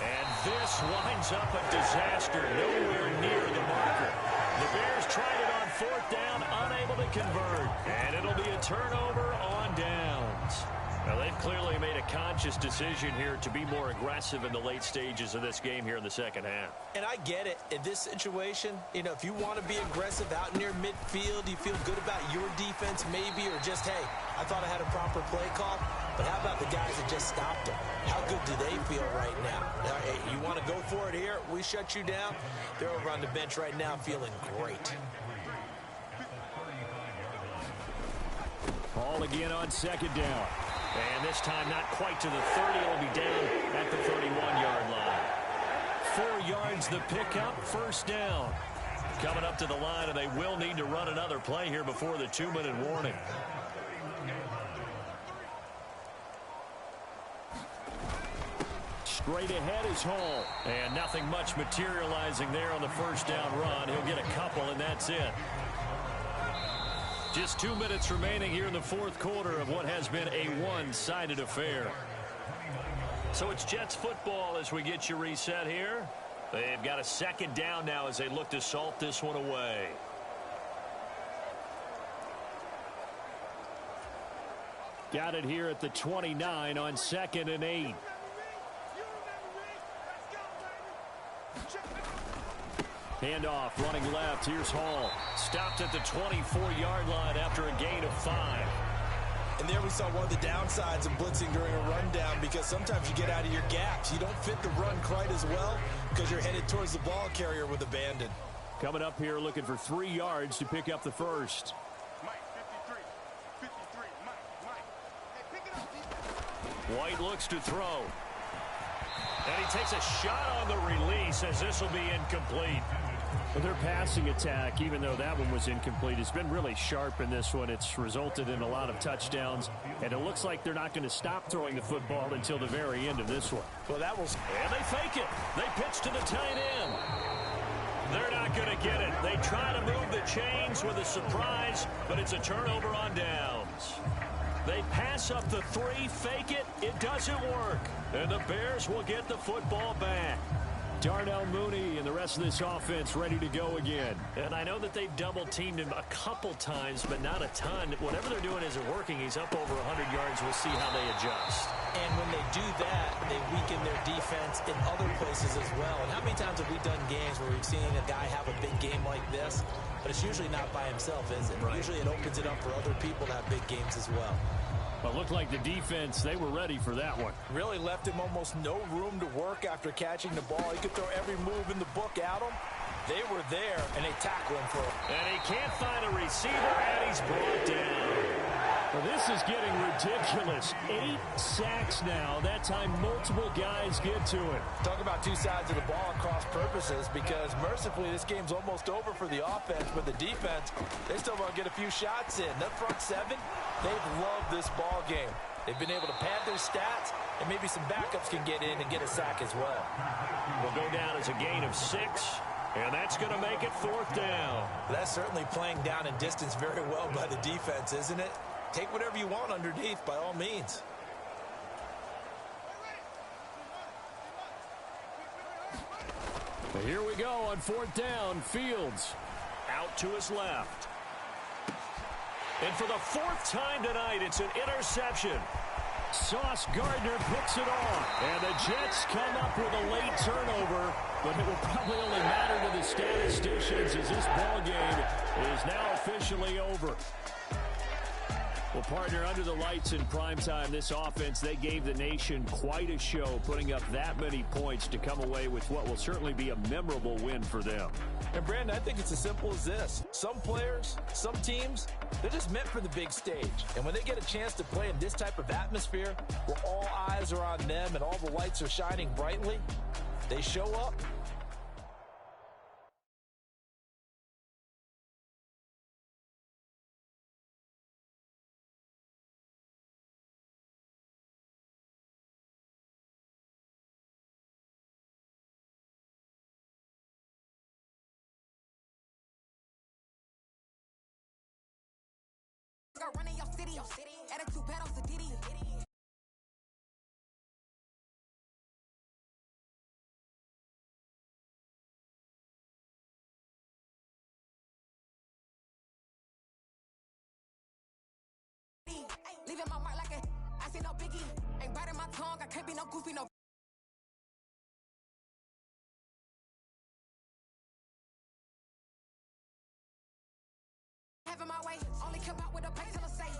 And this winds up a disaster nowhere near the marker. The Bears tried it on 4th down, unable to convert. And it'll be a turnover on downs. Now, they've clearly made a conscious decision here to be more aggressive in the late stages of this game here in the 2nd half. And I get it. In this situation, you know, if you want to be aggressive out near midfield, you feel good about your defense maybe, or just, hey, I thought I had a proper play call. But how about the guys that just stopped them? How good do they feel right now? Hey, you want to go for it here? We shut you down. They're over on the bench right now feeling great. Ball again on 2nd down. And this time not quite to the 30. It'll be down at the 31-yard line. 4 yards the pickup, 1st down. Coming up to the line, and they will need to run another play here before the 2-minute warning. Straight ahead is Hall. And nothing much materializing there on the 1st down run. He'll get a couple, and that's it. Just 2 minutes remaining here in the 4th quarter of what has been a one-sided affair. So it's Jets football as we get you reset here. They've got a 2nd down now as they look to salt this one away. Got it here at the 29 on 2nd and 8. Handoff running left. Here's Hall. Stopped at the 24-yard line after a gain of 5. And there we saw one of the downsides of blitzing during a rundown, because sometimes you get out of your gaps. You don't fit the run quite as well because you're headed towards the ball carrier with abandon. Coming up here looking for 3 yards to pick up the 1st. White looks to throw. And he takes a shot on the release as this will be incomplete. Well, their passing attack, even though that one was incomplete, has been really sharp in this one. It's resulted in a lot of touchdowns, and it looks like they're not going to stop throwing the football until the very end of this one. Well, that was... And they fake it. They pitch to the tight end. They're not going to get it. They try to move the chains with a surprise, but it's a turnover on downs. They pass up the 3, fake it. It doesn't work. And the Bears will get the football back. Darnell Mooney and the rest of this offense ready to go again. And I know that they've double-teamed him a couple times, but not a ton. Whatever they're doing isn't working. He's up over 100 yards. We'll see how they adjust. And when they do that, they weaken their defense in other places as well. And how many times have we done games where we've seen a guy have a big game like this? But it's usually not by himself, is it? Right. Usually it opens it up for other people to have big games as well. But looked like the defense, they were ready for that one. Really left him almost no room to work after catching the ball. He could throw every move in the book at him. They were there, and they tackle him for it. And he can't find a receiver, and he's brought down. Well, this is getting ridiculous. 8 sacks now. That time, multiple guys get to it. Talk about two sides of the ball and cross purposes, because mercifully this game's almost over for the offense, but the defense, they still want to get a few shots in. That front 7, they've loved this ball game. They've been able to pad their stats, and maybe some backups can get in and get a sack as well. Will go down as a gain of 6, and that's going to make it 4th down. That's certainly playing down in distance very well by the defense, isn't it? Take whatever you want underneath, by all means. Here we go on 4th down. Fields out to his left. And for the 4th time tonight, it's an interception. Sauce Gardner picks it off. And the Jets come up with a late turnover, but it will probably only matter to the statisticians as this ball game is now officially over. Well, partner, under the lights in primetime, this offense, they gave the nation quite a show, putting up that many points to come away with what will certainly be a memorable win for them. And, Brandon, I think it's as simple as this. Some players, some teams, they're just meant for the big stage. And when they get a chance to play in this type of atmosphere, where all eyes are on them and all the lights are shining brightly, they show up. Running your city, attitude bad on the ditty. Leaving my mark like I see no biggie. Ain't biting my tongue, I can't be no goofy, no. Having my way, only come out with a pay till I say,